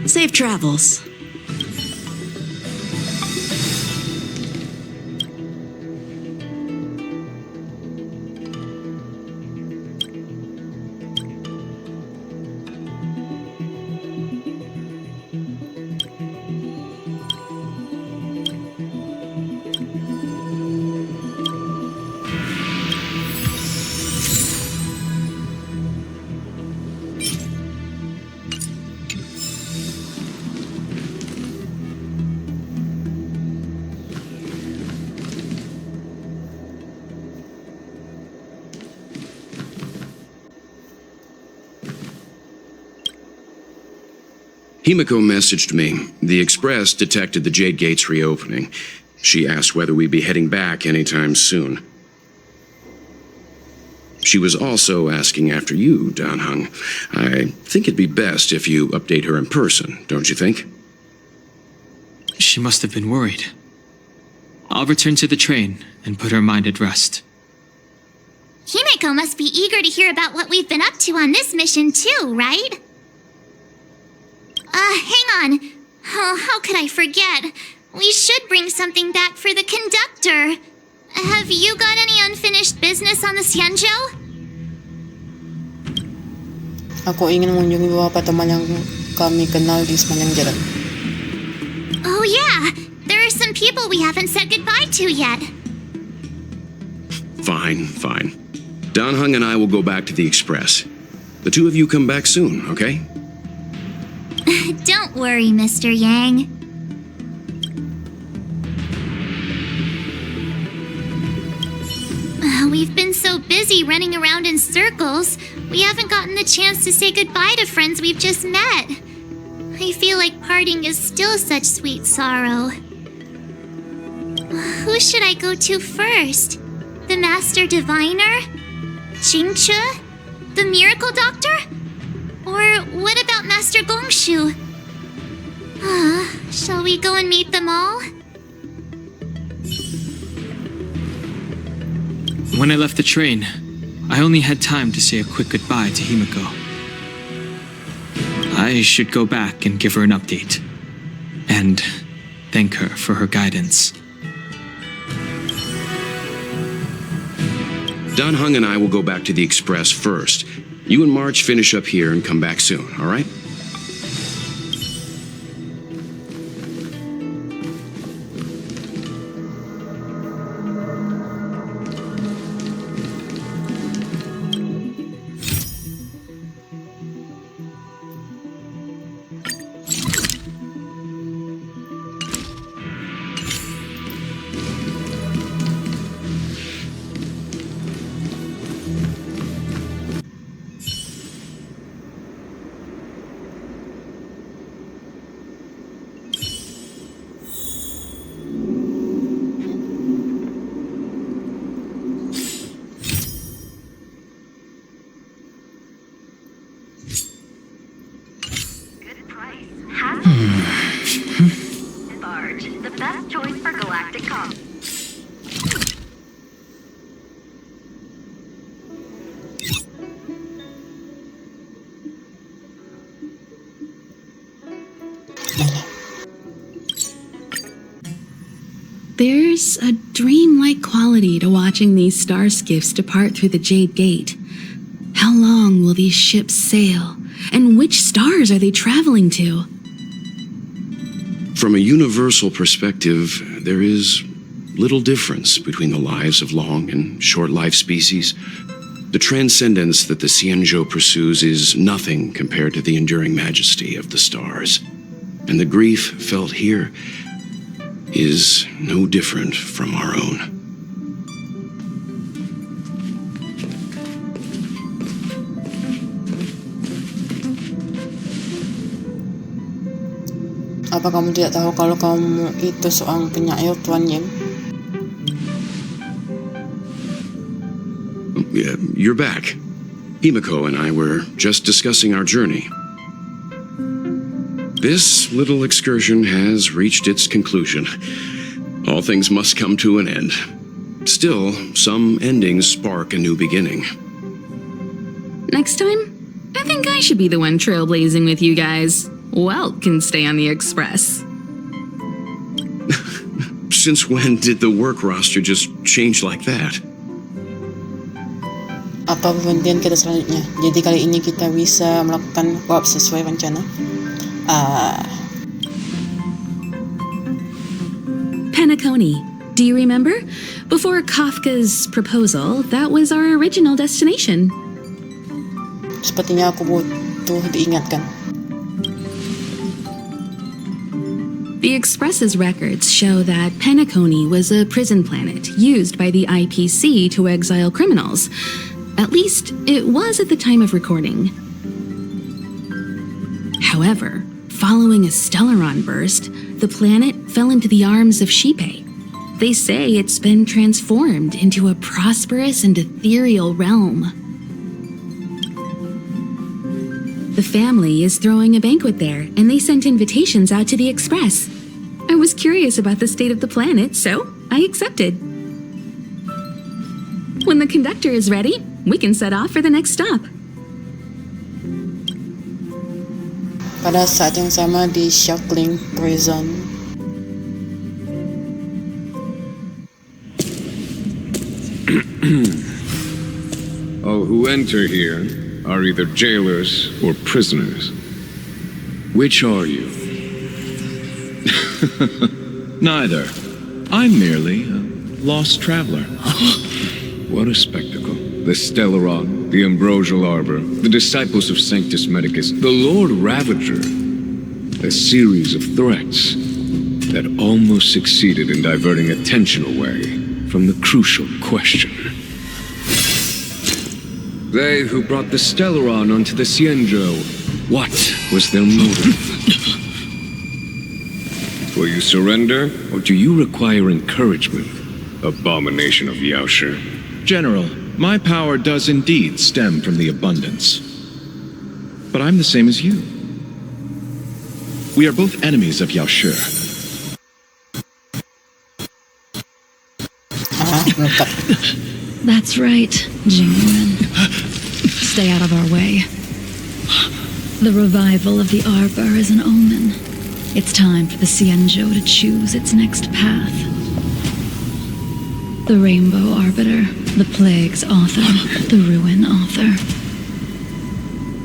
Safe travels. Himiko messaged me. The Express detected the Jade Gates reopening. She asked whether we'd be heading back anytime soon. She was also asking after you, Dan Heng. I think it'd be best if you update her in person, don't you think? She must have been worried. I'll return to the train and put her mind at rest. Himeko must be eager to hear about what we've been up to on this mission too, right? Hang on. Oh, how could I forget? We should bring something back for the conductor. Have you got any unfinished business on the Xianzhou? Aku ingin mengunjungi beberapa teman yang kami kenal di sepanjang jalan. Oh yeah, there are some people we haven't said goodbye to yet. Fine. Danheng and I will go back to the Express. The two of you come back soon, okay? Don't worry, Mr. Yang. We've been so busy running around in circles, we haven't gotten the chance to say goodbye to friends we've just met. I feel like parting is still such sweet sorrow. Who should I go to first? The Master Diviner? Jingchu? The Miracle Doctor? Or what about Master Gongshu? Shall we go and meet them all? When I left the train, I only had time to say a quick goodbye to Himiko. I should go back and give her an update. And thank her for her guidance. Danheng and I will go back to the Express first. You and March finish up here and come back soon, all right? There's a dreamlike quality to watching these star skiffs depart through the Jade Gate. How long will these ships sail? And which stars are they traveling to? From a universal perspective, there is little difference between the lives of long and short-lived species. The transcendence that the Xianzhou pursues is nothing compared to the enduring majesty of the stars. And the grief felt here is no different from our own. Apa kamu tidak tahu kalau kamu itu seorang penyair, Tuan Yin? You're back. Himiko and I were just discussing our journey. This little excursion has reached its conclusion. All things must come to an end. Still, some endings spark a new beginning. Next time, I think I should be the one trailblazing with you guys. Welt can stay on the Express. Since when did the work roster just change like that? Apa pemberhentian kita selanjutnya? Jadi kali ini kita bisa melakukan warp sesuai rencana. Penacony. Do you remember? Before Kafka's proposal, that was our original destination. Sepertinya aku butuh diingatkan. The Express's records show that Penacony was a prison planet used by the IPC to exile criminals. At least, it was at the time of recording. However, following a Stellaron burst, the planet fell into the arms of Shipe. They say it's been transformed into a prosperous and ethereal realm. The family is throwing a banquet there, and they sent invitations out to the Express. I was curious about the state of the planet, so I accepted. When the conductor is ready, we can set off for the next stop. Pada saat yang sama di Shackling Prison. All who enter here are either jailers or prisoners. Which are you? Neither. I'm merely a lost traveler. What a spectacle. The Stellaron, the Ambrosial Arbor, the disciples of Sanctus Medicus, the Lord Ravager. A series of threats that almost succeeded in diverting attention away from the crucial question. They who brought the Stellaron onto the Cienjo, what was their motive? Will you surrender, or do you require encouragement, abomination of Yaoshi? General, my power does indeed stem from the abundance. But I'm the same as you. We are both enemies of Yaoshi. That's right, Jingwen. Stay out of our way. The revival of the Arbor is an omen. It's time for the Cienjo to choose its next path. The Rainbow Arbiter, the Plague's author, the Ruin author.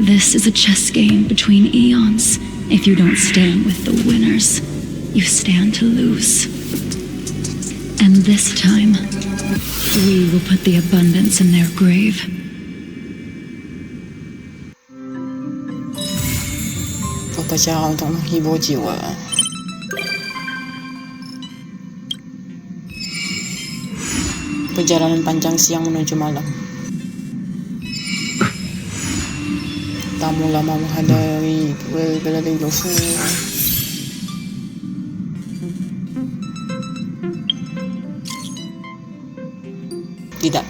This is a chess game between eons. If you don't stand with the winners, you stand to lose. And this time, we will put the abundance in their grave. Upacara untuk menghibur jiwa. Perjalanan panjang siang menuju malam. Tamu lama menghadiri bela lofu. Tidak.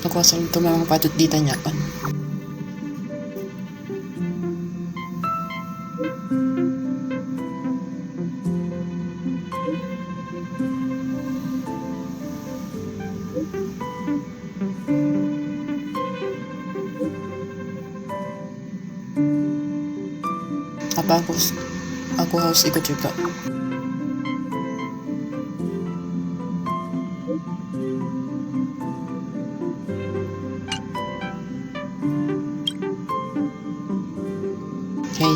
Aku asal itu memang patut ditanyakan. Apa aku harus ikut juga?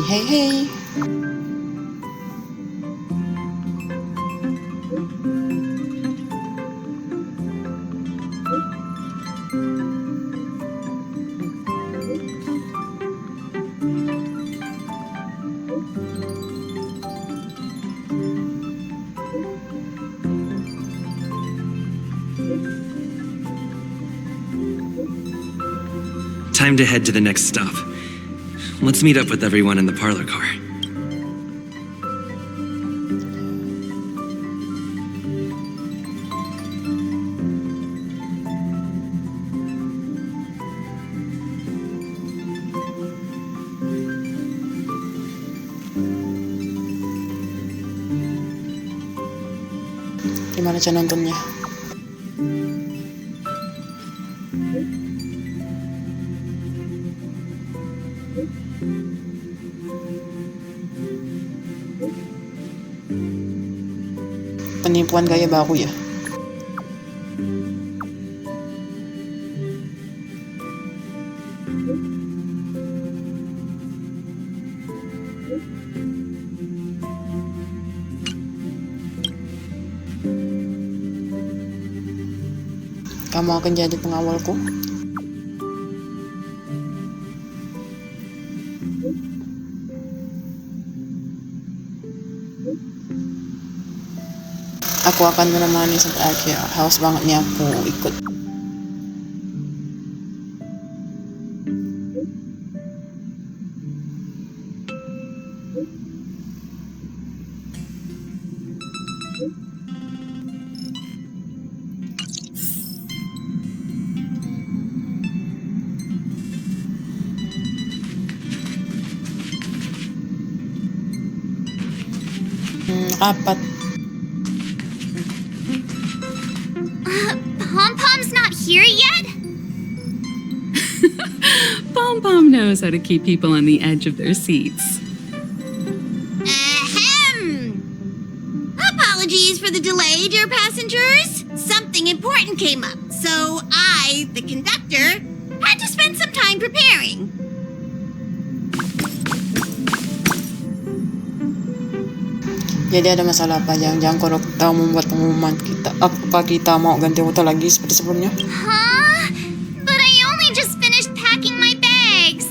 Hey. Time to head to the next stop. Let's meet up with everyone in the parlor car. Gimana cara nontonnya? Penipuan gaya baru ya? Kamu akan jadi pengawalku? Aku akan menemani sampai akhir. Haus banget nih aku ikut. Rapat. Pom-Pom's not here yet? Pom-Pom knows how to keep people on the edge of their seats. Ahem! Apologies for the delay, dear passengers. Something important came up, so I, the conductor, had to spend some time preparing. Jadi ada masalah apa Jangan kalau kita membuat pengumuman kita. Apakah kita mau ganti rute lagi seperti sebelumnya? Huh? But I only just finished packing my bags.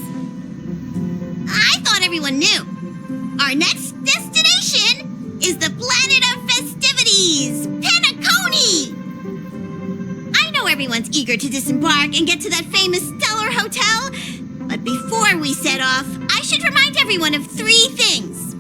I thought everyone knew. Our next destination is the planet of festivities, Penacony! I know everyone's eager to disembark and get to that famous stellar hotel, but before we set off, I should remind everyone of 3 things.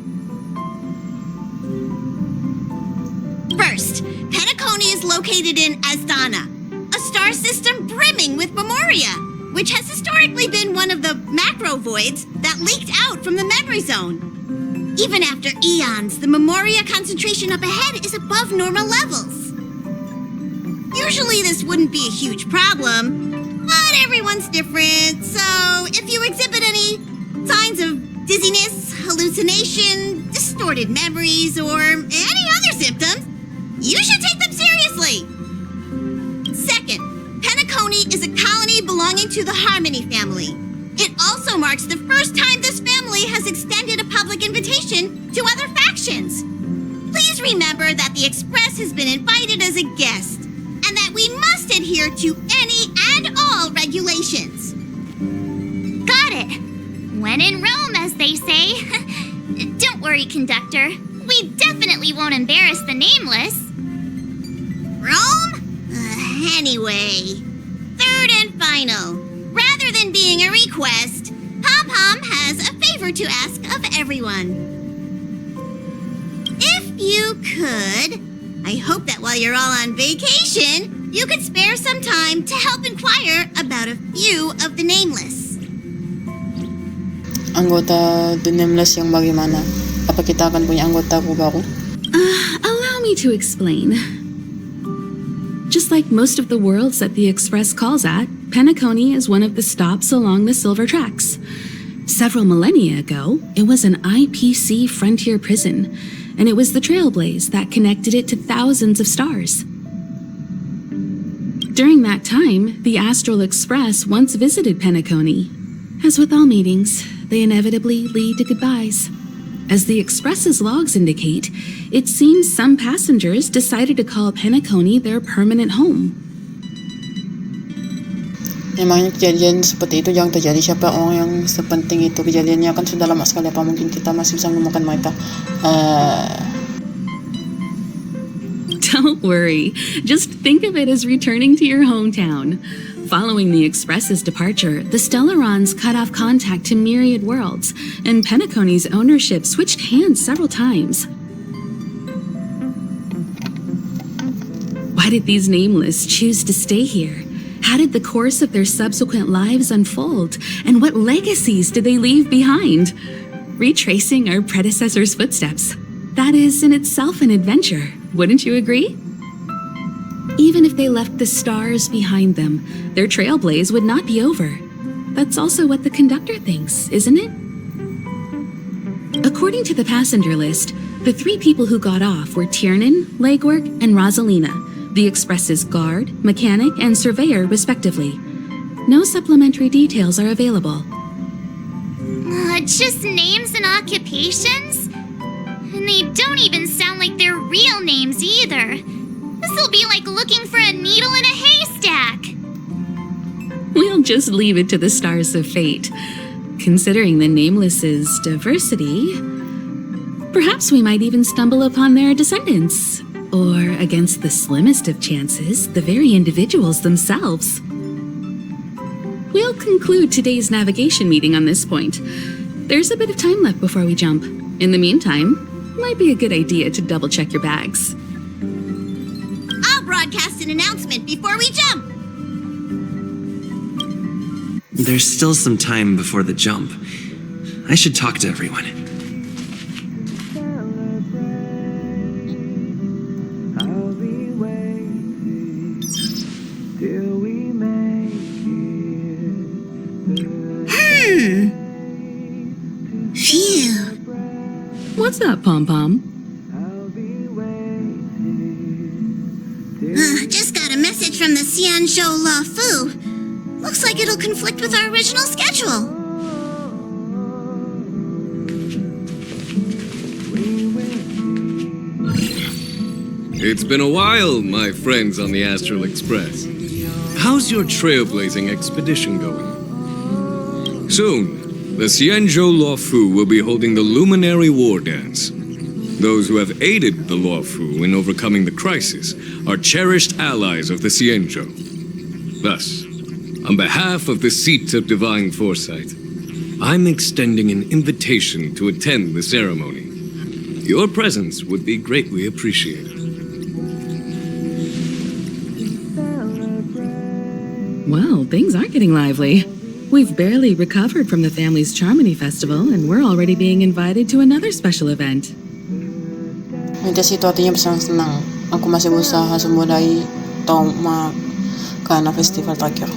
First, Penacony is located in Astana, a star system brimming with Memoria, which has historically been one of the macro voids that leaked out from the memory zone. Even after eons, the Memoria concentration up ahead is above normal levels. Usually this wouldn't be a huge problem, but everyone's different, so if you exhibit any signs of dizziness, hallucination, distorted memories, or any other symptoms, you should take them seriously. Second, Penacony is a colony belonging to the Harmony family. It also marks the first time this family has extended a public invitation to other factions. Please remember that the Express has been invited as a guest, and that we must adhere to any and all regulations. Got it. When in Rome, as they say. Don't worry, conductor. We definitely won't embarrass the nameless. Rome? Anyway, third and final. Rather than being a request, Pom-Pom has a favor to ask of everyone. If you could, I hope that while you're all on vacation, you could spare some time to help inquire about a few of the nameless. Anggota The Nameless yang bagaimana? Apa kita akan punya anggota baru? Allow me to explain. Just like most of the worlds that the Express calls at, Penacony is one of the stops along the Silver Tracks. Several millennia ago, it was an IPC frontier prison, and it was the Trailblaze that connected it to thousands of stars. During that time, the Astral Express once visited Penacony. As with all meetings, they inevitably lead to goodbyes. As the Express's logs indicate, it seems some passengers decided to call Penacony their permanent home. Memangnya kejadian seperti itu jangan terjadi. Siapa orang yang sepenting itu kejadiannya kan sudah lama sekali. Apa mungkin kita masih bisa menemukan mereka? Don't worry. Just think of it as returning to your hometown. Following the Express's departure, the Stellarons cut off contact to myriad worlds, and Penacony's ownership switched hands several times. Why did these nameless choose to stay here? How did the course of their subsequent lives unfold? And what legacies did they leave behind? Retracing our predecessors' footsteps. That is in itself an adventure, wouldn't you agree? Even if they left the stars behind them, their trailblaze would not be over. That's also what the conductor thinks, isn't it? According to the passenger list, the 3 people who got off were Tiernan, Legwork, and Rosalina, the Express's guard, mechanic, and surveyor, respectively. No supplementary details are available. Just names and occupations? And they don't even sound like their real names either. This'll be like looking for a needle in a haystack. We'll just leave it to the stars of fate. Considering the Nameless's diversity, perhaps we might even stumble upon their descendants. Or, against the slimmest of chances, the very individuals themselves. We'll conclude today's navigation meeting on this point. There's a bit of time left before we jump. In the meantime, might be a good idea to double-check your bags. I'll broadcast an announcement before we jump. There's still some time before the jump. I should talk to everyone. What's that, Pom-Pom? Just got a message from the Xianzhou La Fu. Looks like it'll conflict with our original schedule. It's been a while, my friends on the Astral Express. How's your trailblazing expedition going? Soon, the Xianzhou Luofu will be holding the Luminary War Dance. Those who have aided the Luofu in overcoming the crisis are cherished allies of the Xianzhou. Thus, on behalf of the Seat of Divine Foresight, I'm extending an invitation to attend the ceremony. Your presence would be greatly appreciated. Well, things aren't getting lively. We've barely recovered from the family's Charmony Festival, and we're already being invited to another special event. Minta situasinya bersenang-senang. Aku masih berusaha memulai karena festival terakhir.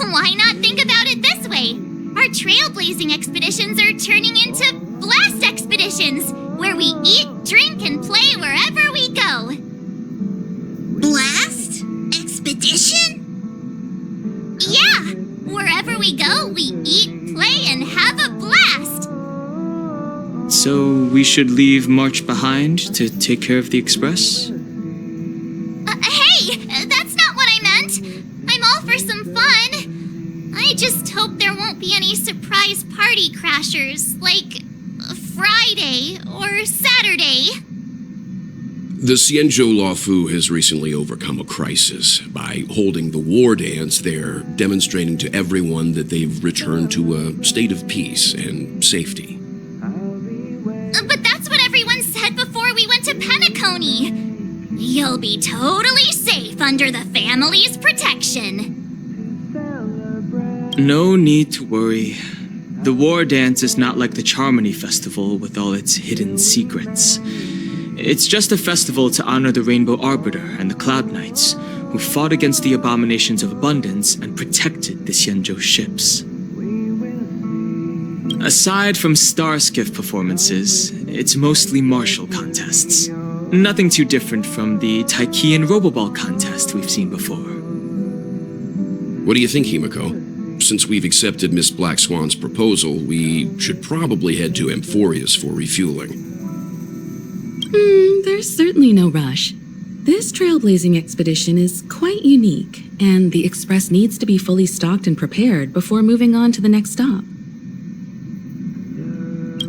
Why not think about it this way? Our trailblazing expeditions are turning into blast expeditions, where we eat, drink, and play wherever we go. Blast? Expedition? Yeah! Wherever we go, we eat, play, and have a blast! So we should leave March behind to take care of the Express? Hey! That's not what I meant! I'm all for some fun! I just hope there won't be any surprise party crashers, like Friday or Saturday. The Xianzhou Luofu has recently overcome a crisis. By holding the war dance, they're demonstrating to everyone that they've returned to a state of peace and safety. But that's what everyone said before we went to Penacony. You'll be totally safe under the family's protection. No need to worry. The war dance is not like the Charmony Festival with all its hidden secrets. It's just a festival to honor the Rainbow Arbiter and the Cloud Knights, who fought against the abominations of abundance and protected the Xianzhou ships. Aside from star skiff performances, it's mostly martial contests. Nothing too different from the Taiki and Roboball contest we've seen before. What do you think, Himiko? Since we've accepted Miss Black Swan's proposal, we should probably head to Amphorius for refueling. There's certainly no rush. This trailblazing expedition is quite unique, and the Express needs to be fully stocked and prepared before moving on to the next stop.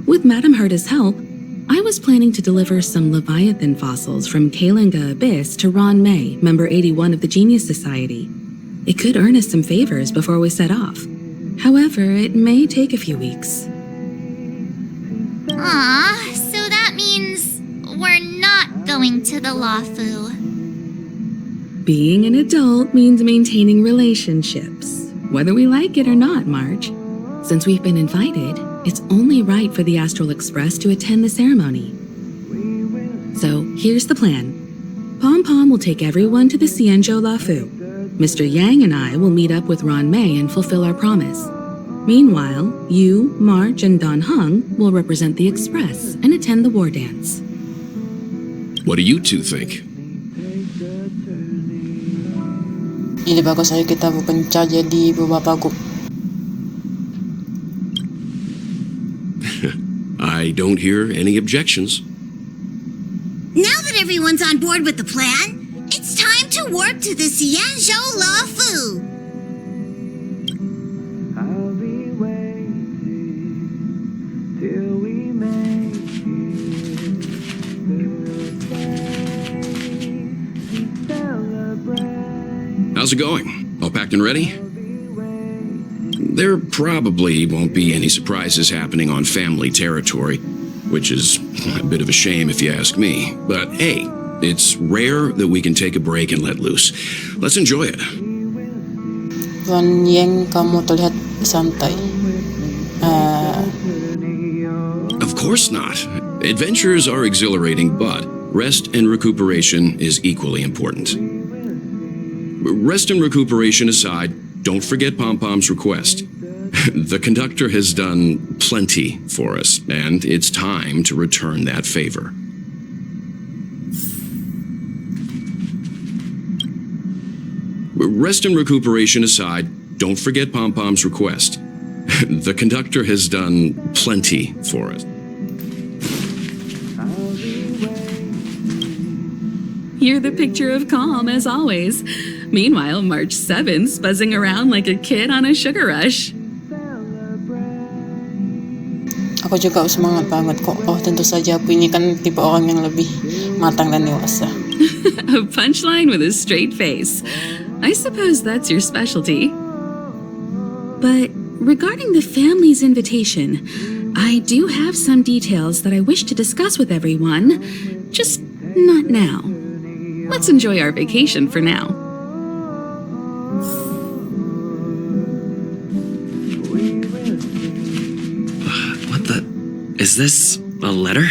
With Madame Herta's help, I was planning to deliver some Leviathan fossils from Kalinga Abyss to Ron May, member 81 of the Genius Society. It could earn us some favors before we set off. However, it may take a few weeks. So that means we're not going to the Luofu. Being an adult means maintaining relationships, whether we like it or not, March. Since we've been invited, it's only right for the Astral Express to attend the ceremony. So, here's the plan. Pom-Pom will take everyone to the Xianzhou Luofu. Mr. Yang and I will meet up with Ron May and fulfill our promise. Meanwhile, you, March, and Don Hung will represent the Express and attend the war dance. What do you two think? Ide bagus, ayo kita berpencar jadi beberapa grup. I don't hear any objections. Now that everyone's on board with the plan, it's time to warp to the Xianzhou Luofu. How's it going? All packed and ready? There probably won't be any surprises happening on family territory, which is a bit of a shame if you ask me. But hey, it's rare that we can take a break and let loose. Let's enjoy it. Tuan Yang, kamu terlihat santai. Of course not. Adventures are exhilarating, but rest and recuperation is equally important. Rest and recuperation aside, don't forget Pom-Pom's request. The conductor has done plenty for us, and it's time to return that favor. Rest and recuperation aside, don't forget Pom-Pom's request. The conductor has done plenty for us. You're the picture of calm, as always. Meanwhile, March 7th's buzzing around like a kid on a sugar rush. Ako juga semangat banget kok. Oh, tentu saja aku ini kan tipe orang yang lebih matang dan dewasa. A punchline with a straight face. I suppose that's your specialty. But regarding the family's invitation, I do have some details that I wish to discuss with everyone. Just not now. Let's enjoy our vacation for now. What the? Is this a letter?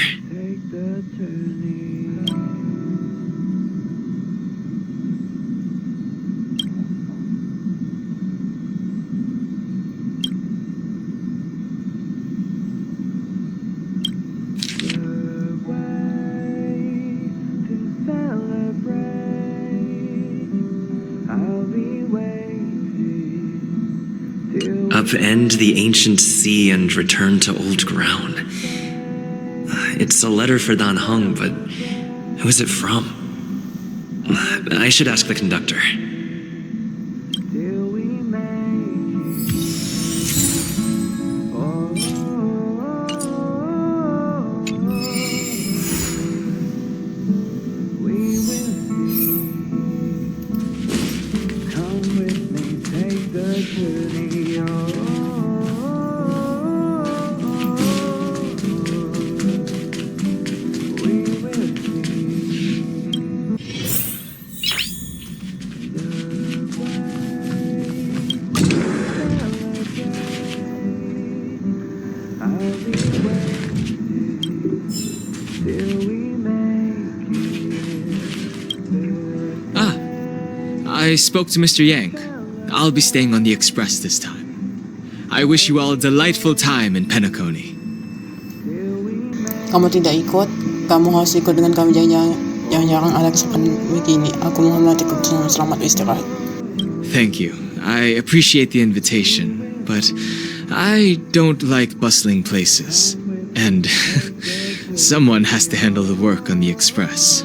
Upend the ancient sea and return to old ground. It's a letter for Dan Heng, but who is it from? I should ask the conductor. I spoke to Mr. Yang. I'll be staying on the express this time. I wish you all a delightful time in Penacony. Kamu tidak ikut? Kamu harus ikut dengan kami. Jangan jarang Alex akan begini. Aku mohon keputusan selamat istirahat. Thank you. I appreciate the invitation, but I don't like bustling places. And someone has to handle the work on the express.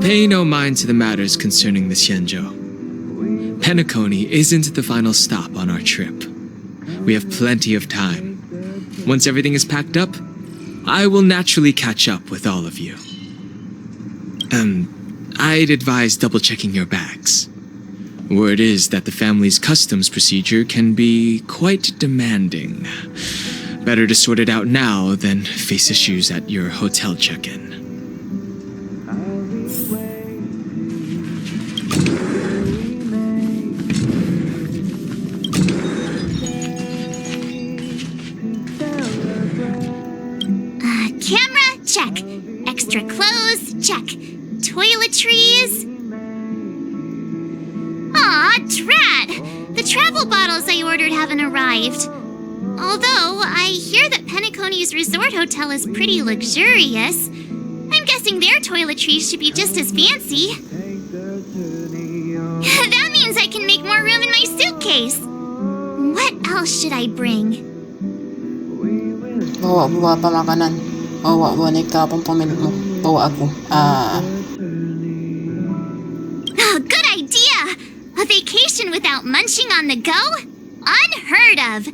Pay no mind to the matters concerning the Xianzhou. Penacony isn't the final stop on our trip. We have plenty of time. Once everything is packed up, I will naturally catch up with all of you. I'd advise double-checking your bags. Word is that the family's customs procedure can be quite demanding. Better to sort it out now than face issues at your hotel check-in. Camera, check. Extra clothes, check. Toiletries. Aw, drat! The travel bottles I ordered haven't arrived. Although, I hear that Penacony's resort hotel is pretty luxurious. I'm guessing their toiletries should be just as fancy. That means I can make more room in my suitcase. What else should I bring? Bawa beberapa makanan. Bawa boneka pemilik mo. Bawa aku. Good idea! A vacation without munching on the go? Unheard of!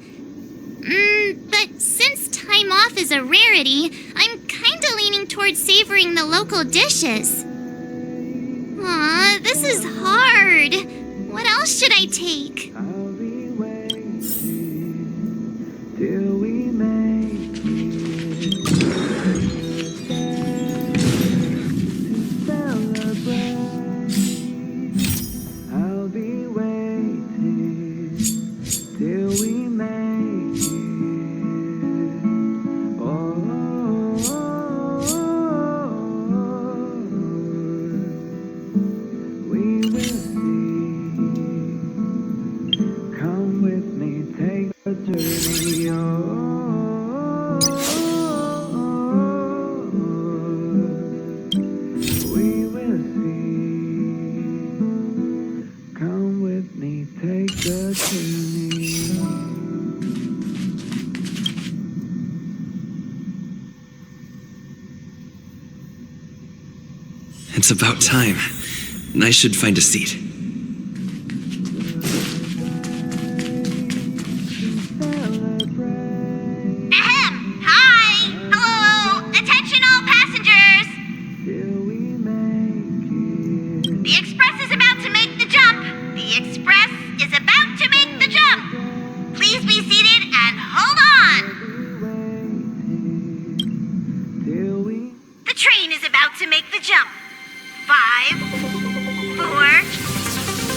But since time off is a rarity, I'm kinda leaning towards savoring the local dishes. Aw, this is hard. What else should I take? It's about time. I should find a seat. Ahem! Hi! Hello! Attention all passengers! The express is about to make the jump! The express is about to make the jump! Please be seated and hold on! The train is about to make the jump. 5, 4,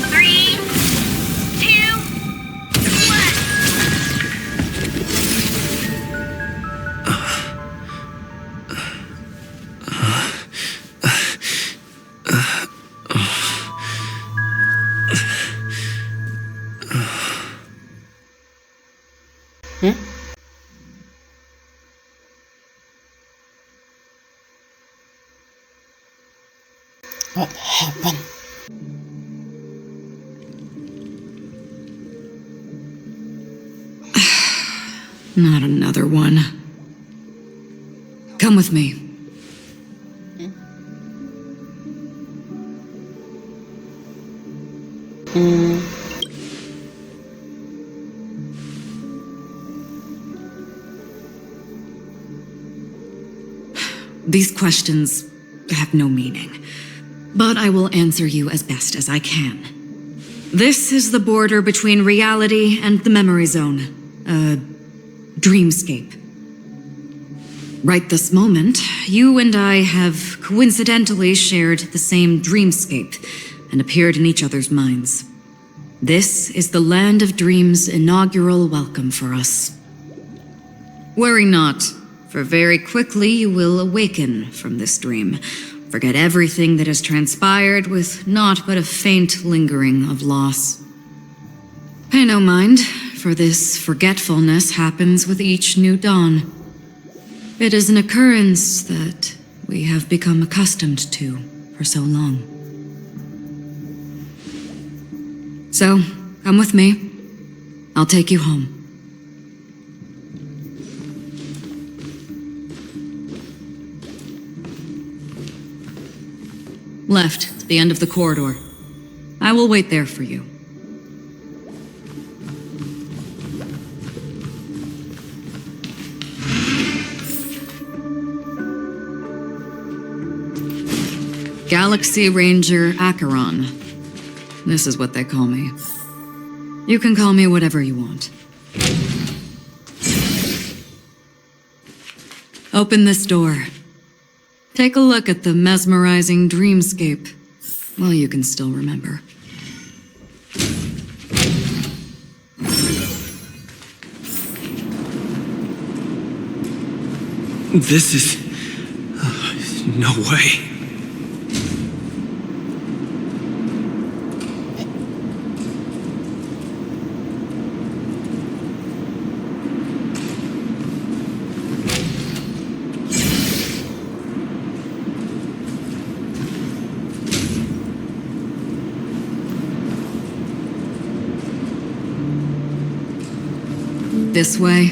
3, 2, 1. What happened? Not another one. Come with me. These questions have no meaning, but I will answer you as best as I can. This is the border between reality and the memory zone, a dreamscape. Right this moment, you and I have coincidentally shared the same dreamscape and appeared in each other's minds. This is the Land of Dreams' inaugural welcome for us. Worry not, for very quickly you will awaken from this dream, forget everything that has transpired with naught but a faint lingering of loss. Pay no mind, for this forgetfulness happens with each new dawn. It is an occurrence that we have become accustomed to for so long. So, come with me. I'll take you home. Left, at the end of the corridor. I will wait there for you. Galaxy Ranger Acheron. This is what they call me. You can call me whatever you want. Open this door. Take a look at the mesmerizing dreamscape. Well, you can still remember. This is... no way. This way.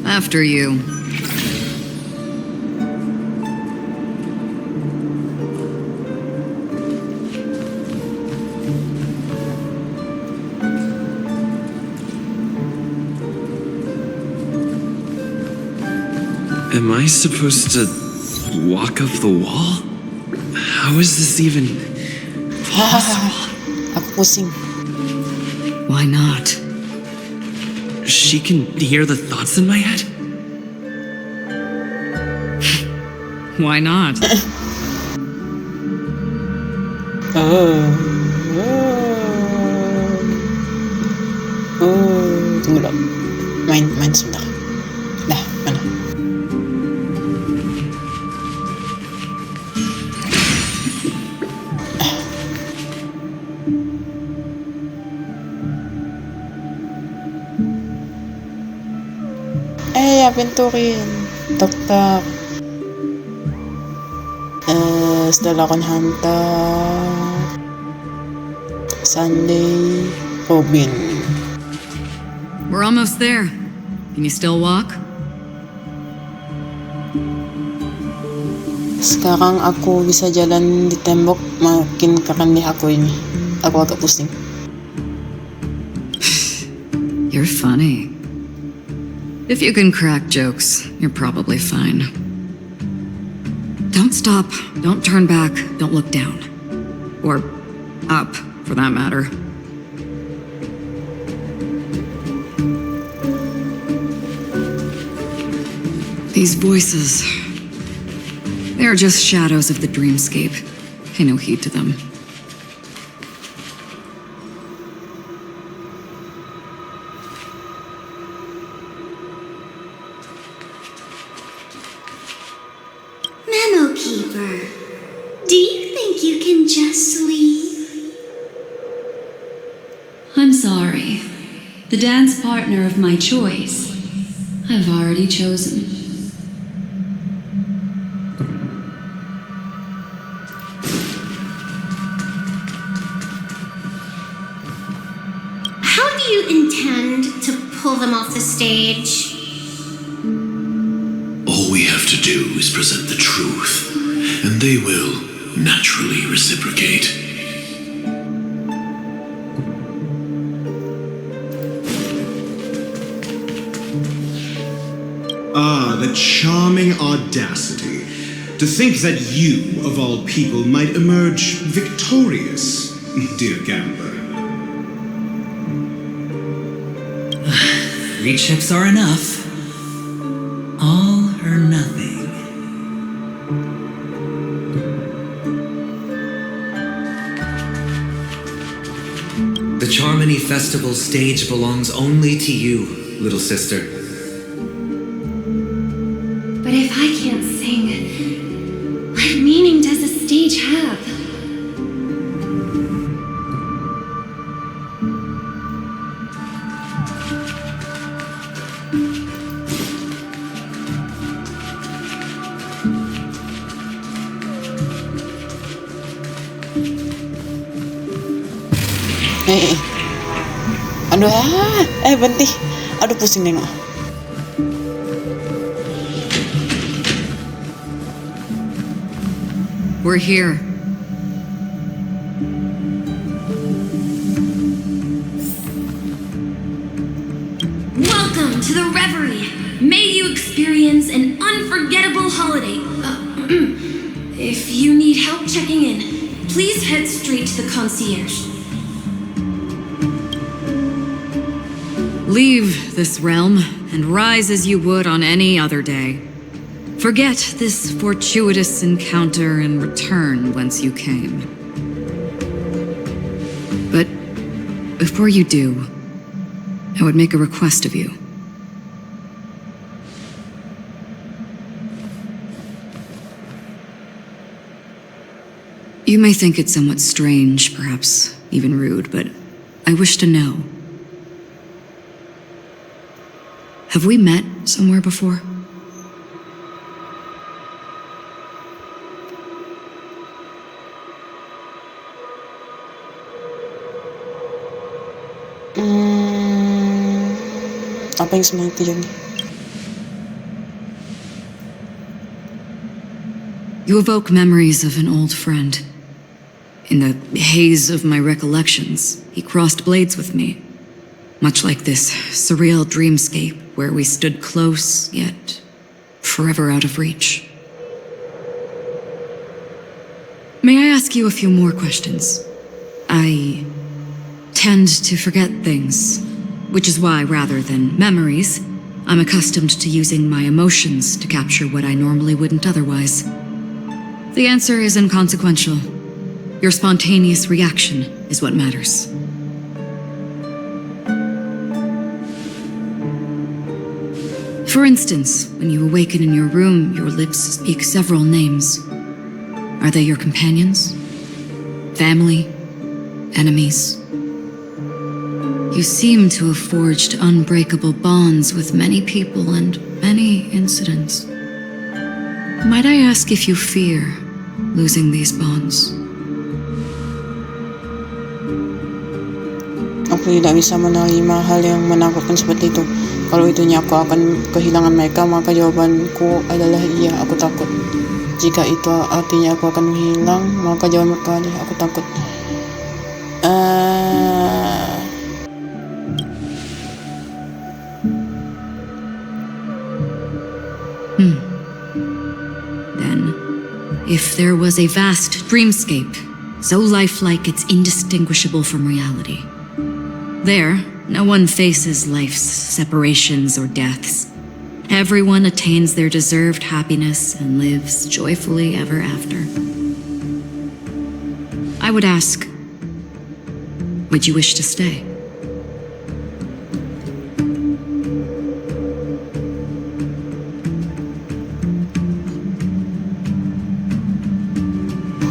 After you. Am I supposed to walk up the wall? How is this even possible? Aku pusing. Why not? She can hear the thoughts in my head? Why not? Tunggu dong. Main sebentar. Dah, mana? pinturin. Tak-tak. Setelah kon hantar Sunday, Robin. We're almost there. Can you still walk? Sekarang aku bisa jalan di tembok, makin kekendih aku ini. Aku agak pusing. You're funny. If you can crack jokes, you're probably fine. Don't stop, don't turn back, don't look down. Or up, for that matter. These voices, they're just shadows of the dreamscape. Pay no heed to them. Memo Keeper, do you think you can just leave? I'm sorry. The dance partner of my choice, I've already chosen. How do you intend to pull them off the stage? All we have to do is present the truth, and they will naturally reciprocate. Ah, the charming audacity. To think that you, of all people, might emerge victorious, dear gambler. 3 chips are enough. All or nothing. The Charmony Festival stage belongs only to you, little sister. But if I can't sing, what meaning does the stage have? Aduh, berhenti. Aduh, pusing nengok. We're here. Welcome to the Reverie. May you experience an unforgettable holiday. If you need help checking in, please head straight to the concierge. Leave this realm and rise as you would on any other day. Forget this fortuitous encounter and return whence you came. But before you do, I would make a request of you. You may think it somewhat strange, perhaps even rude, but I wish to know. Have we met somewhere before? Apa yang sebenarnya terjadi? You evoke memories of an old friend. In the haze of my recollections, he crossed blades with me. Much like this surreal dreamscape where we stood close, yet forever out of reach. May I ask you a few more questions? I tend to forget things, which is why, rather than memories, I'm accustomed to using my emotions to capture what I normally wouldn't otherwise. The answer is inconsequential. Your spontaneous reaction is what matters. For instance, when you awaken in your room, your lips speak several names. Are they your companions? Family? Enemies? You seem to have forged unbreakable bonds with many people and many incidents. Might I ask if you fear losing these bonds? Aku tidak bisa menerima hal yang menakutkan seperti itu. Kalau itu aku akan kehilangan mereka, maka jawabanku adalah iya, aku takut. Jika itu artinya aku akan hilang, maka jawabanku adalah aku takut. Then, if there was a vast dreamscape, so lifelike it's indistinguishable from reality, there, no one faces life's separations or deaths. Everyone attains their deserved happiness and lives joyfully ever after. I would ask, would you wish to stay?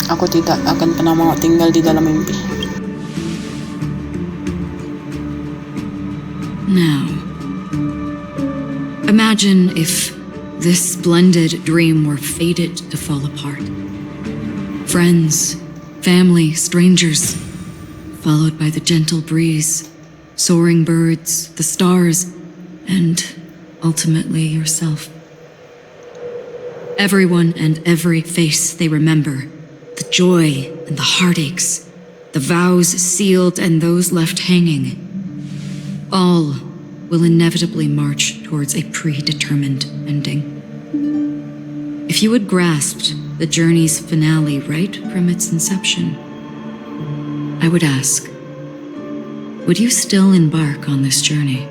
Aku tidak akan pernah mau tinggal di dalam mimpi. Now, imagine if this splendid dream were fated to fall apart. Friends, family, strangers, followed by the gentle breeze, soaring birds, the stars, and ultimately yourself. Everyone and every face they remember, the joy and the heartaches, the vows sealed and those left hanging, all will inevitably march towards a predetermined ending. If you had grasped the journey's finale right from its inception, I would ask, would you still embark on this journey?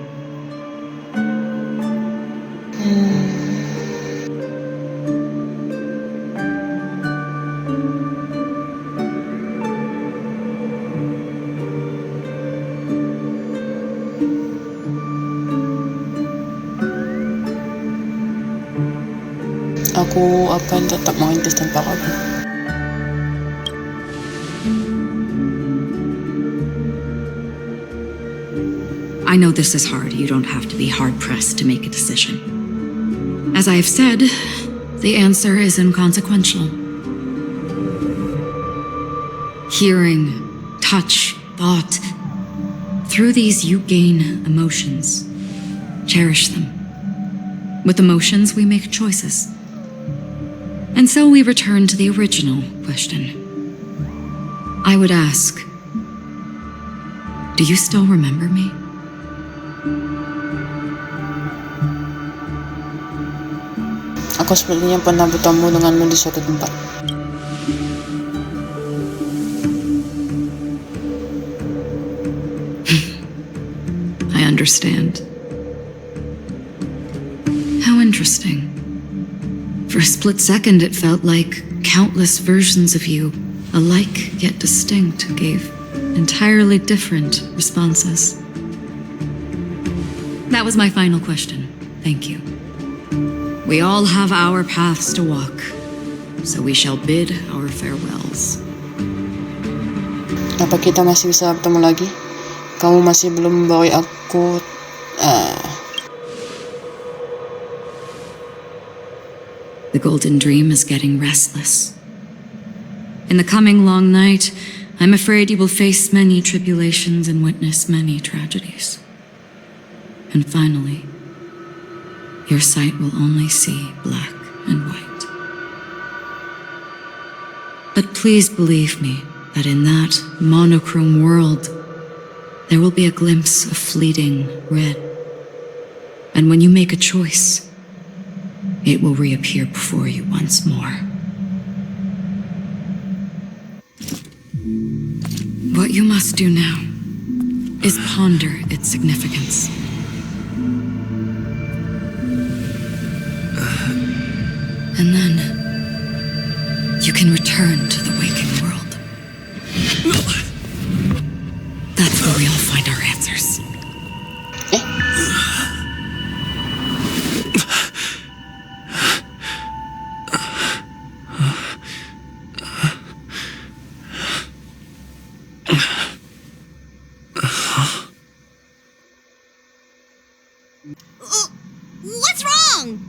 Aku akan tetap merintis tanpa ragu. I know this is hard. You don't have to be hard-pressed to make a decision. As I have said, the answer is inconsequential. Hearing, touch, thought, through these you gain emotions. Cherish them. With emotions, we make choices. And so we return to the original question. I would ask, do you still remember me? Aku sepertinya pernah bertemu denganmu di suatu tempat. I understand. How interesting. For a split second, it felt like countless versions of you, alike yet distinct, gave entirely different responses. That was my final question. Thank you. We all have our paths to walk, so we shall bid our farewells. Apa kita masih bisa bertemu lagi? Kamu masih belum memberi aku... The golden dream is getting restless. In the coming long night, I'm afraid you will face many tribulations and witness many tragedies. And finally, your sight will only see black and white. But please believe me that in that monochrome world, there will be a glimpse of fleeting red. And when you make a choice, it will reappear before you once more. What you must do now is ponder its significance. And then you can return to the waking world. That's where we all find our answers. What's wrong?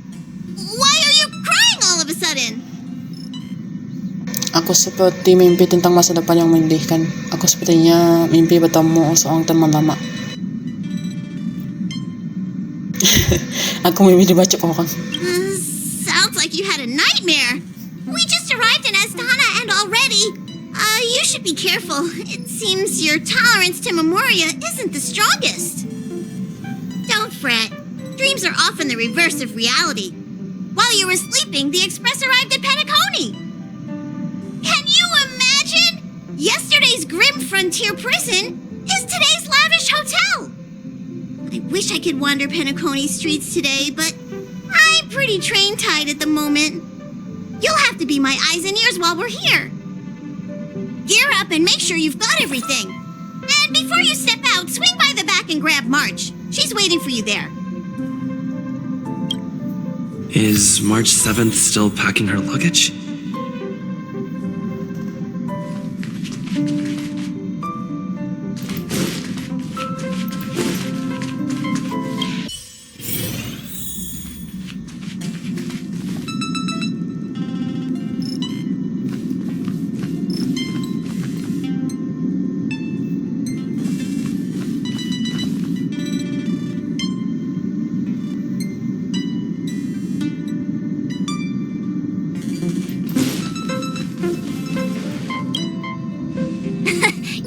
Why are you crying all of a sudden? Aku seperti mimpi tentang masa depan yang menyedihkan. Aku sepertinya mimpi bertemu seorang teman lama. Aku mimpi dibacok orang. Sounds like you had a nightmare. We just arrived in Astana and already... you should be careful. It seems your tolerance to Memoria isn't the strongest. Don't fret. Dreams are often the reverse of reality. While you were sleeping, the express arrived at Penacony. Can you imagine? Yesterday's grim frontier prison is today's lavish hotel. I wish I could wander Penacony streets today, but I'm pretty train-tied at the moment. You'll have to be my eyes and ears while we're here. Gear up and make sure you've got everything. And before you step out, swing by the back and grab March. She's waiting for you there. Is March 7th still packing her luggage?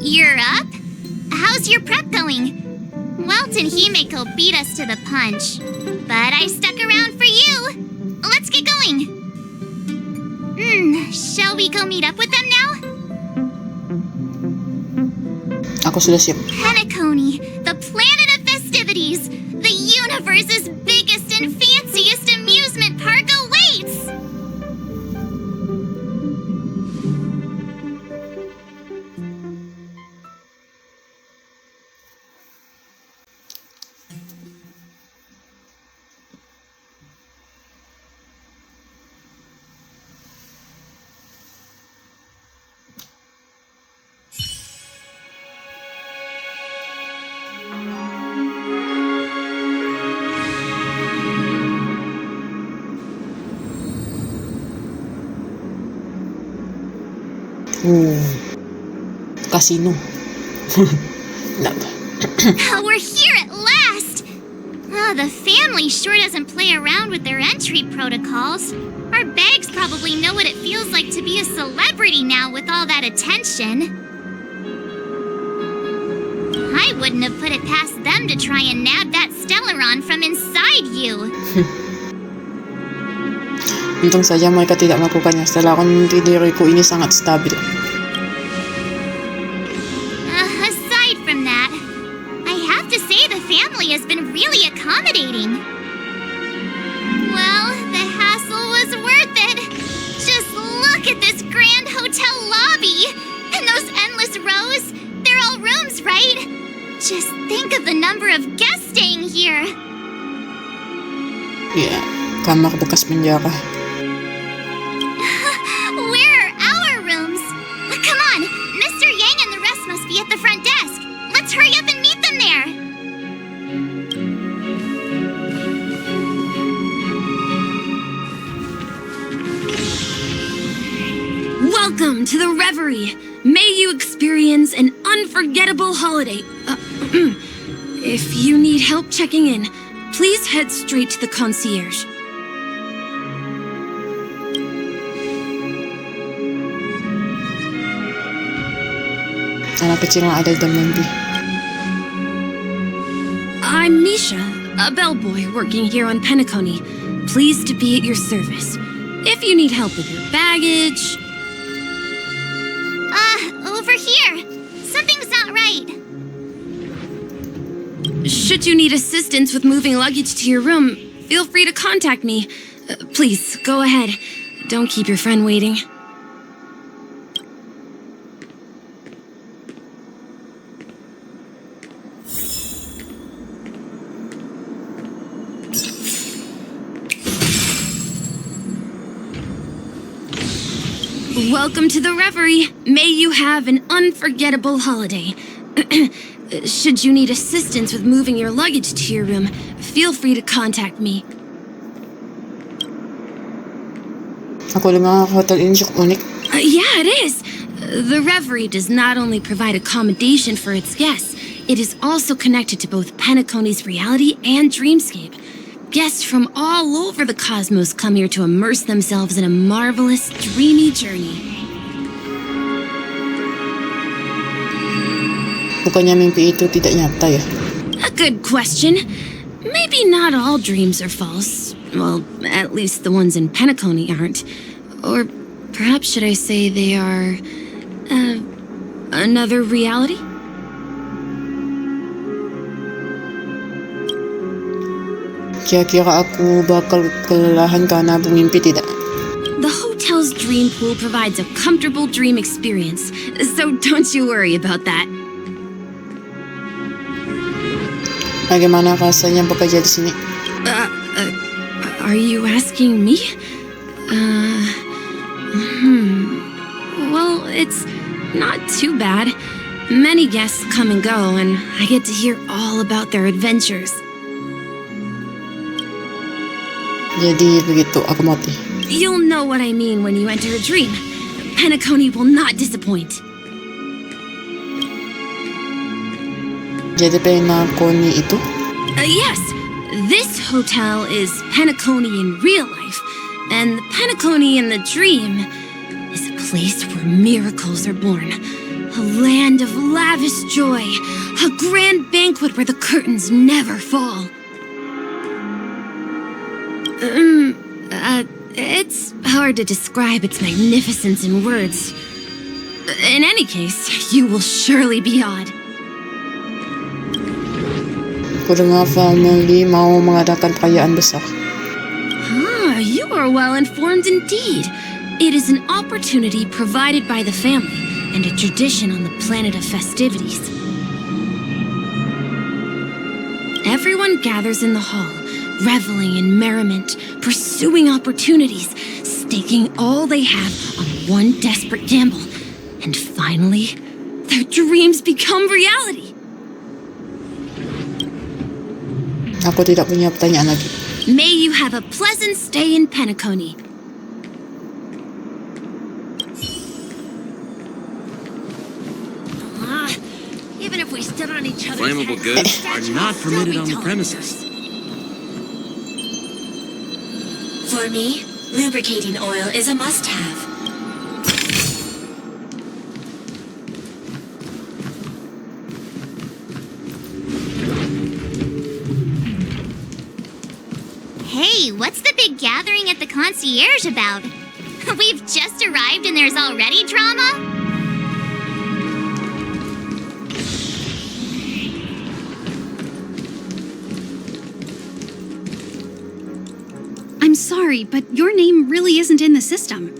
You're up? How's your prep going? Welt and Himeko beat us to the punch, but I stuck around for you. Let's get going. Shall we go meet up with them now? Aku sudah siap. Penacony, the planet of festivities, the universe's biggest and fanciest amusement park awaits! Casino. We're here at last! The family sure doesn't play around with their entry protocols. Our bags probably know what it feels like to be a celebrity now with all that attention. I wouldn't have put it past them to try and nab that Stellaron from inside you. Untung saja mereka tidak melakukannya. Stellaron di diriku ini sangat stabil. Aside from that, I have to say the family has been really accommodating. Well, the hassle was worth it. Just look at this grand hotel lobby. And those endless rows. They're all rooms, right? Just think of the number of guests staying here. Ya, kamar bekas penjara. Where are our rooms? Come on, Mr. Yang and the rest must be at the front desk. Let's hurry up and meet them there. Welcome to the Reverie. May you experience an unforgettable holiday. If you need help checking in, please head straight to the concierge. Anak kecil yang ada di dalam mimpi. I'm Misha, a bellboy working here on Penacony. Pleased to be at your service. If you need help with your baggage... Over here. Something's not right. Should you need assistance with moving luggage to your room, feel free to contact me. Please, go ahead. Don't keep your friend waiting. Welcome to the Reverie. May you have an unforgettable holiday. Should you need assistance with moving your luggage to your room, feel free to contact me. Ako lang mga hotel insok unik. Yeah, it is. The Reverie does not only provide accommodation for its guests, it is also connected to both Penacony's reality and dreamscape. Guests from all over the cosmos come here to immerse themselves in a marvelous, dreamy journey. Bukannya mimpi itu tidak nyata ya? A good question. Maybe not all dreams are false. Well, at least the ones in Penacony aren't. Or perhaps should I say they are... another reality? Kira-kira aku bakal kelelahan karena bermimpi tidak? The hotel's dream pool provides a comfortable dream experience, so don't you worry about that. Bagaimana rasanya bekerja di sini? Are you asking me? Well, it's not too bad. Many guests come and go, and I get to hear all about their adventures. Jadi begitu aku mati. You'll know what I mean when you enter a dream. Penacony will not disappoint. Jadi Penacony itu? Yes, this hotel is Penacony in real life, and Penacony in the dream is a place where miracles are born. A land of lavish joy, a grand banquet where the curtains never fall. It's hard to describe its magnificence in words. In any case, you will surely be awed. Kurang family mau mengadakan perayaan besar. You are well informed indeed. It is an opportunity provided by the family and a tradition on the planet of festivities. Everyone gathers in the hall, reveling in merriment, pursuing opportunities, staking all they have on one desperate gamble, and finally, their dreams become reality. Aku tidak punya pertanyaan lagi. May you have a pleasant stay in Penacony. Even if we stood on each other's Flammable goods are not permitted on the premises. For me, lubricating oil is a must-have. Hey, what's the big gathering at the concierge about? We've just arrived and there's already drama? I'm sorry, but your name really isn't in the system.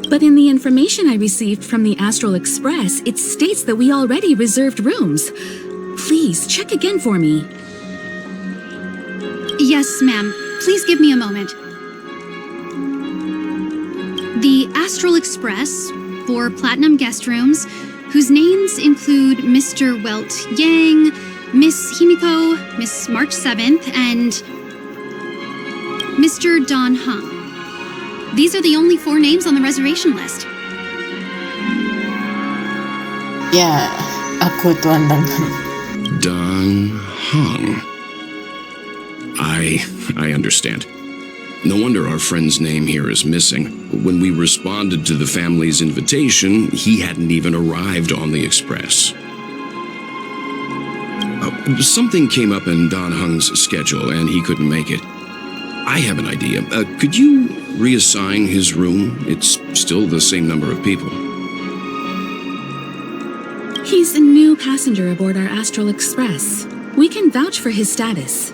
But in the information I received from the Astral Express, it states that we already reserved rooms. Please, check again for me. Yes, ma'am. Please give me a moment. The Astral Express, 4 platinum guest rooms, whose names include Mr. Welt Yang, Miss Himiko, Miss March 7th, and Mr. Don Hung. These are the only 4 names on the reservation list. Ya, aku tuan Dangan. Don Hung. I understand. No wonder our friend's name here is missing. When we responded to the family's invitation, he hadn't even arrived on the express. Something came up in Don Hung's schedule and he couldn't make it. I have an idea. Could you reassign his room? It's still the same number of people. He's a new passenger aboard our Astral Express. We can vouch for his status.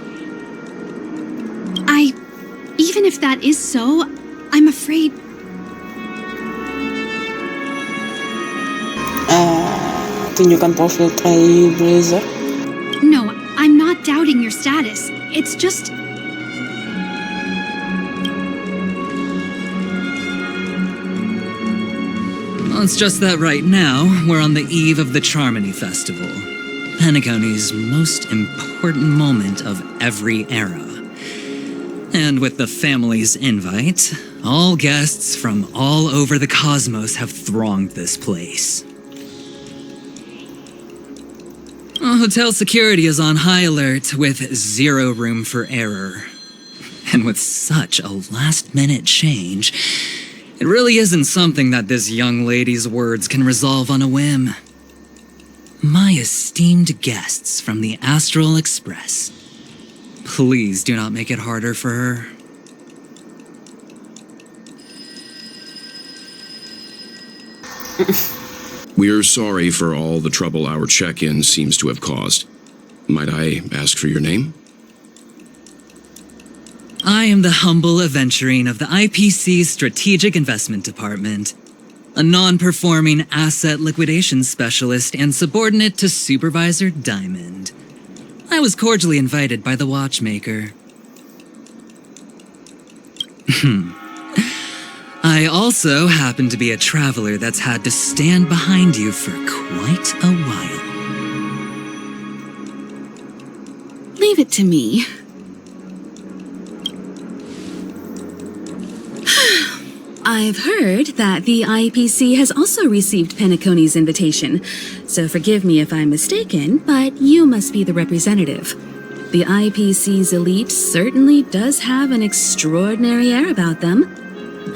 Even if that is so, I'm afraid... Tunjukkan profil Trailblazer. No, I'm not doubting your status. It's just... Well, it's just that right now, we're on the eve of the Charmony Festival, Penacony's most important moment of every era. And with the family's invite, all guests from all over the cosmos have thronged this place. Hotel security is on high alert with zero room for error. And with such a last-minute change, it really isn't something that this young lady's words can resolve on a whim. My esteemed guests from the Astral Express, please do not make it harder for her. We're sorry for all the trouble our check-in seems to have caused. Might I ask for your name? I am the humble aventurine of the IPC Strategic Investment Department, a non-performing asset liquidation specialist and subordinate to Supervisor Diamond. I was cordially invited by the watchmaker. I also happen to be a traveler that's had to stand behind you for quite a while. Leave it to me. I've heard that the IPC has also received Penacony's invitation, so forgive me if I'm mistaken, but you must be the representative. The IPC's elite certainly does have an extraordinary air about them.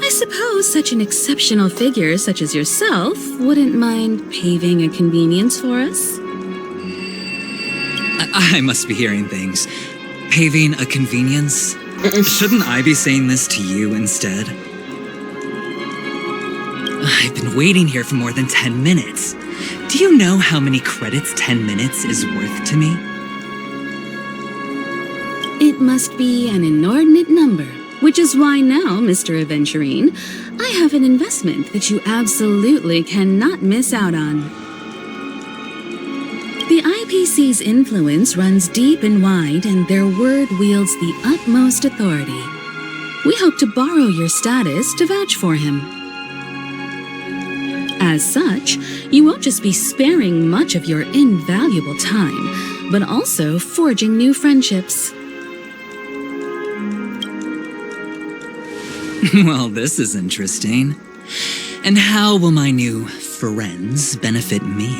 I suppose such an exceptional figure such as yourself wouldn't mind paving a convenience for us? I must be hearing things. Paving a convenience? Shouldn't I be saying this to you instead? I've been waiting here for more than 10 minutes. Do you know how many credits 10 minutes is worth to me? It must be an inordinate number, which is why now, Mr. Aventurine, I have an investment that you absolutely cannot miss out on. The IPC's influence runs deep and wide, and their word wields the utmost authority. We hope to borrow your status to vouch for him. As such, you won't just be sparing much of your invaluable time, but also forging new friendships. Well, this is interesting. And how will my new friends benefit me?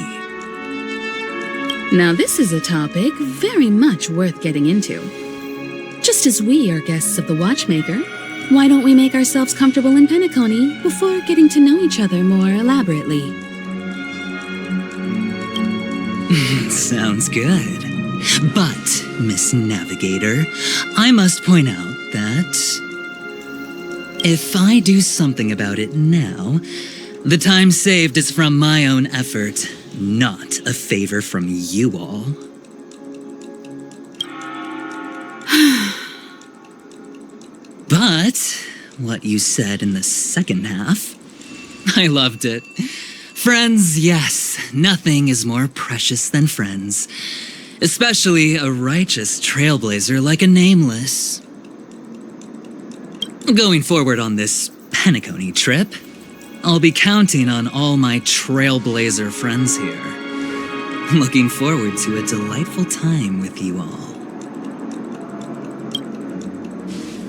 Now, this is a topic very much worth getting into. Just as we are guests of the Watchmaker, why don't we make ourselves comfortable in Penacony before getting to know each other more elaborately? Sounds good. But, Miss Navigator, I must point out that if I do something about it now, the time saved is from my own effort, not a favor from you all. But what you said in the second half, I loved it. Friends, yes, nothing is more precious than friends, especially a righteous trailblazer like a Nameless. Going forward on this Penacony trip, I'll be counting on all my trailblazer friends here. Looking forward to a delightful time with you all.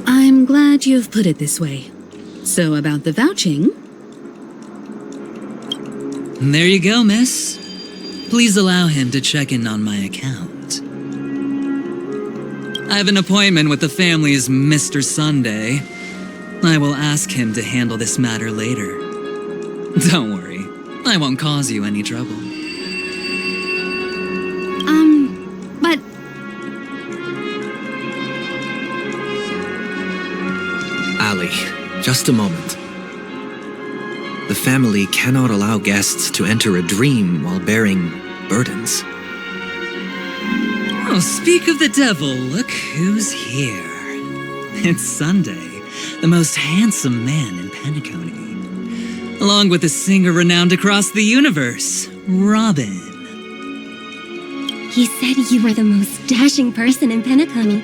I'm glad you've put it this way. So about the vouching... There you go, miss. Please allow him to check in on my account. I have an appointment with the family's Mr. Sunday. I will ask him to handle this matter later. Don't worry, I won't cause you any trouble. But... Ali, just a moment. The family cannot allow guests to enter a dream while bearing burdens. Oh, speak of the devil, look who's here. It's Sunday, the most handsome man in Penacony, along with a singer renowned across the universe, Robin. He said you were the most dashing person in Penacony.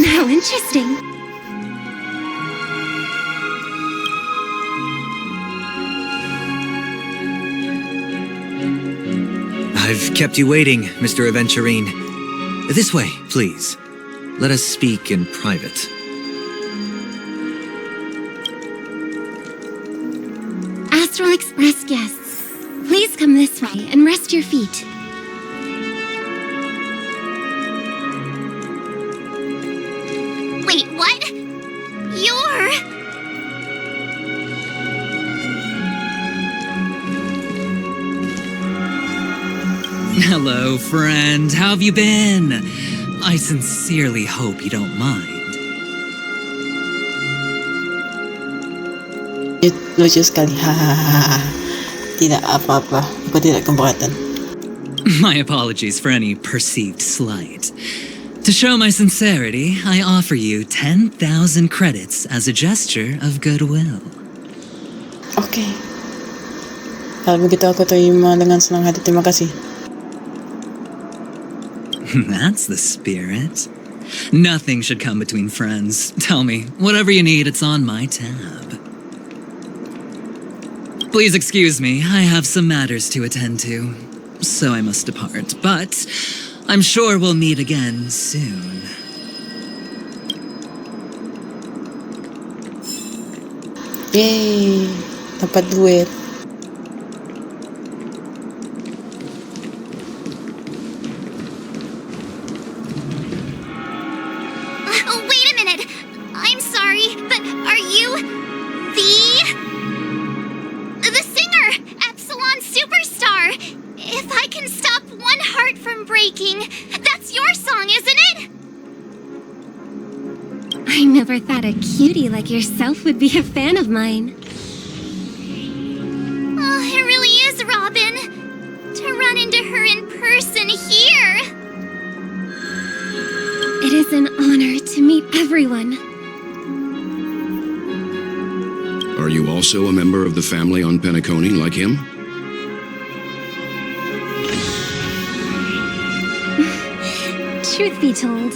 How interesting. I've kept you waiting, Mr. Aventurine. This way, please. Let us speak in private. Astral Express guests, please come this way and rest your feet. Wait, what? You're... Hello, friend. How have you been? I sincerely hope you don't mind. Lucu sekali. Hahaha. Tidak apa-apa. Aku tidak keberatan. My apologies for any perceived slight. To show my sincerity, I offer you 10,000 credits as a gesture of goodwill. Oke. Kalau begitu aku terima dengan senang hati. Terima kasih. That's the spirit. Nothing should come between friends. Tell me, whatever you need, it's on my tab. Please excuse me, I have some matters to attend to, so I must depart, but I'm sure we'll meet again soon. Yeay, dapat duit. Oh, wait a minute. I'm sorry, but are you the singer, Epsilon Superstar? If I can stop one heart from breaking, that's your song, isn't it? I never thought a cutie like yourself would be a fan of mine. Oh, it really is, Robin. To run into her in person here. It is an honor to meet everyone. Are you also a member of the family on Penacony like him? Truth be told,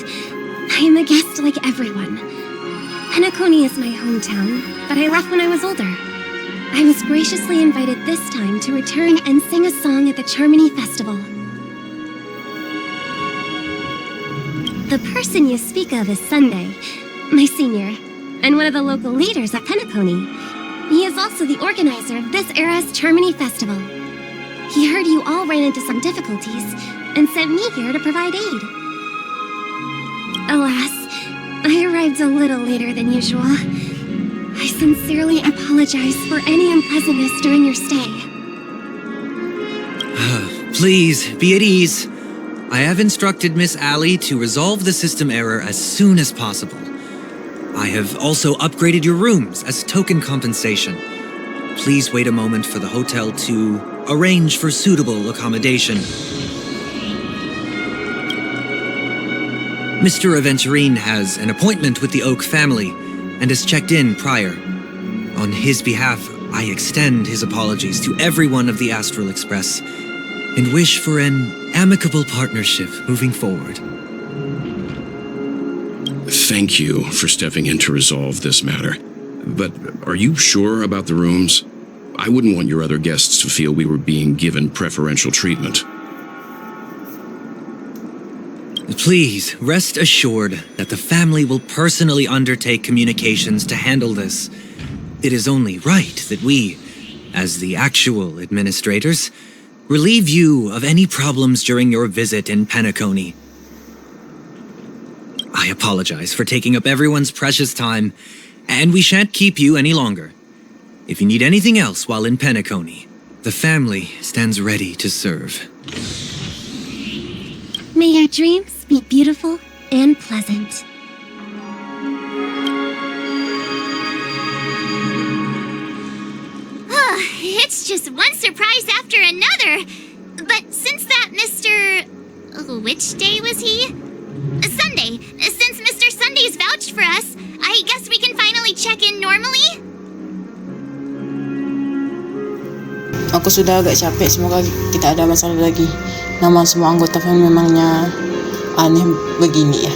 I am a guest like everyone. Penacony is my hometown, but I left when I was older. I was graciously invited this time to return and sing a song at the Charmony Festival. The person you speak of is Sunday, my senior, and one of the local leaders at Penacony. He is also the organizer of this era's Charmony Festival. He heard you all ran into some difficulties and sent me here to provide aid. Alas, I arrived a little later than usual. I sincerely apologize for any unpleasantness during your stay. Please, be at ease. I have instructed Miss Allie to resolve the system error as soon as possible. I have also upgraded your rooms as token compensation. Please wait a moment for the hotel to arrange for suitable accommodation. Mr. Aventurine has an appointment with the Oak family and has checked in prior. On his behalf, I extend his apologies to everyone of the Astral Express and wish for an amicable partnership moving forward. Thank you for stepping in to resolve this matter. But are you sure about the rooms? I wouldn't want your other guests to feel we were being given preferential treatment. Please, rest assured that the family will personally undertake communications to handle this. It is only right that we, as the actual administrators, relieve you of any problems during your visit in Penacony. I apologize for taking up everyone's precious time, and we shan't keep you any longer. If you need anything else while in Penacony, the family stands ready to serve. May your dreams be beautiful and pleasant. It's just one surprise after another. But since that Mr... which day was he? Sunday. Since Mr. Sunday's vouched for us, I guess we can finally check in normally? Aku sudah agak capek, semoga tidak ada masalah lagi. Nama semua anggota family memangnya aneh begini ya.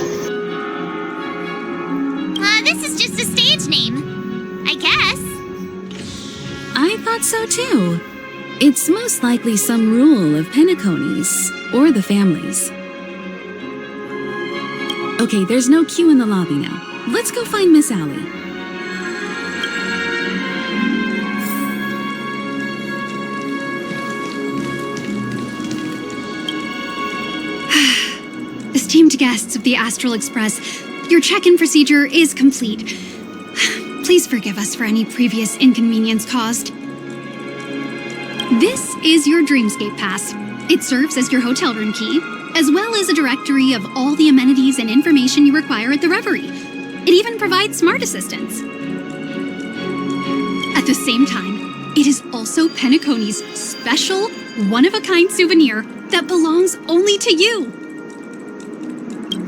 This is just a stage name, I guess. I thought so too. It's most likely some rule of Penacony's, or the family's. Okay, there's no queue in the lobby now. Let's go find Miss Allie. Esteemed guests of the Astral Express, your check-in procedure is complete. Please forgive us for any previous inconvenience caused. This is your Dreamscape Pass. It serves as your hotel room key, as well as a directory of all the amenities and information you require at the Reverie. It even provides smart assistants. At the same time, it is also Penacony's special, one-of-a-kind souvenir that belongs only to you.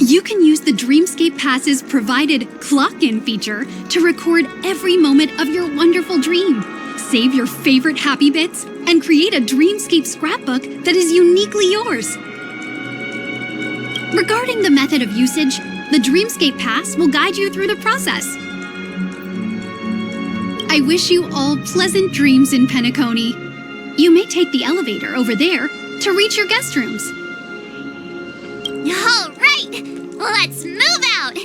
You can use the Dreamscape Pass's provided clock-in feature to record every moment of your wonderful dream, save your favorite happy bits, and create a Dreamscape scrapbook that is uniquely yours. Regarding the method of usage, the Dreamscape Pass will guide you through the process. I wish you all pleasant dreams in Penacony. You may take the elevator over there to reach your guest rooms. All right, let's move out.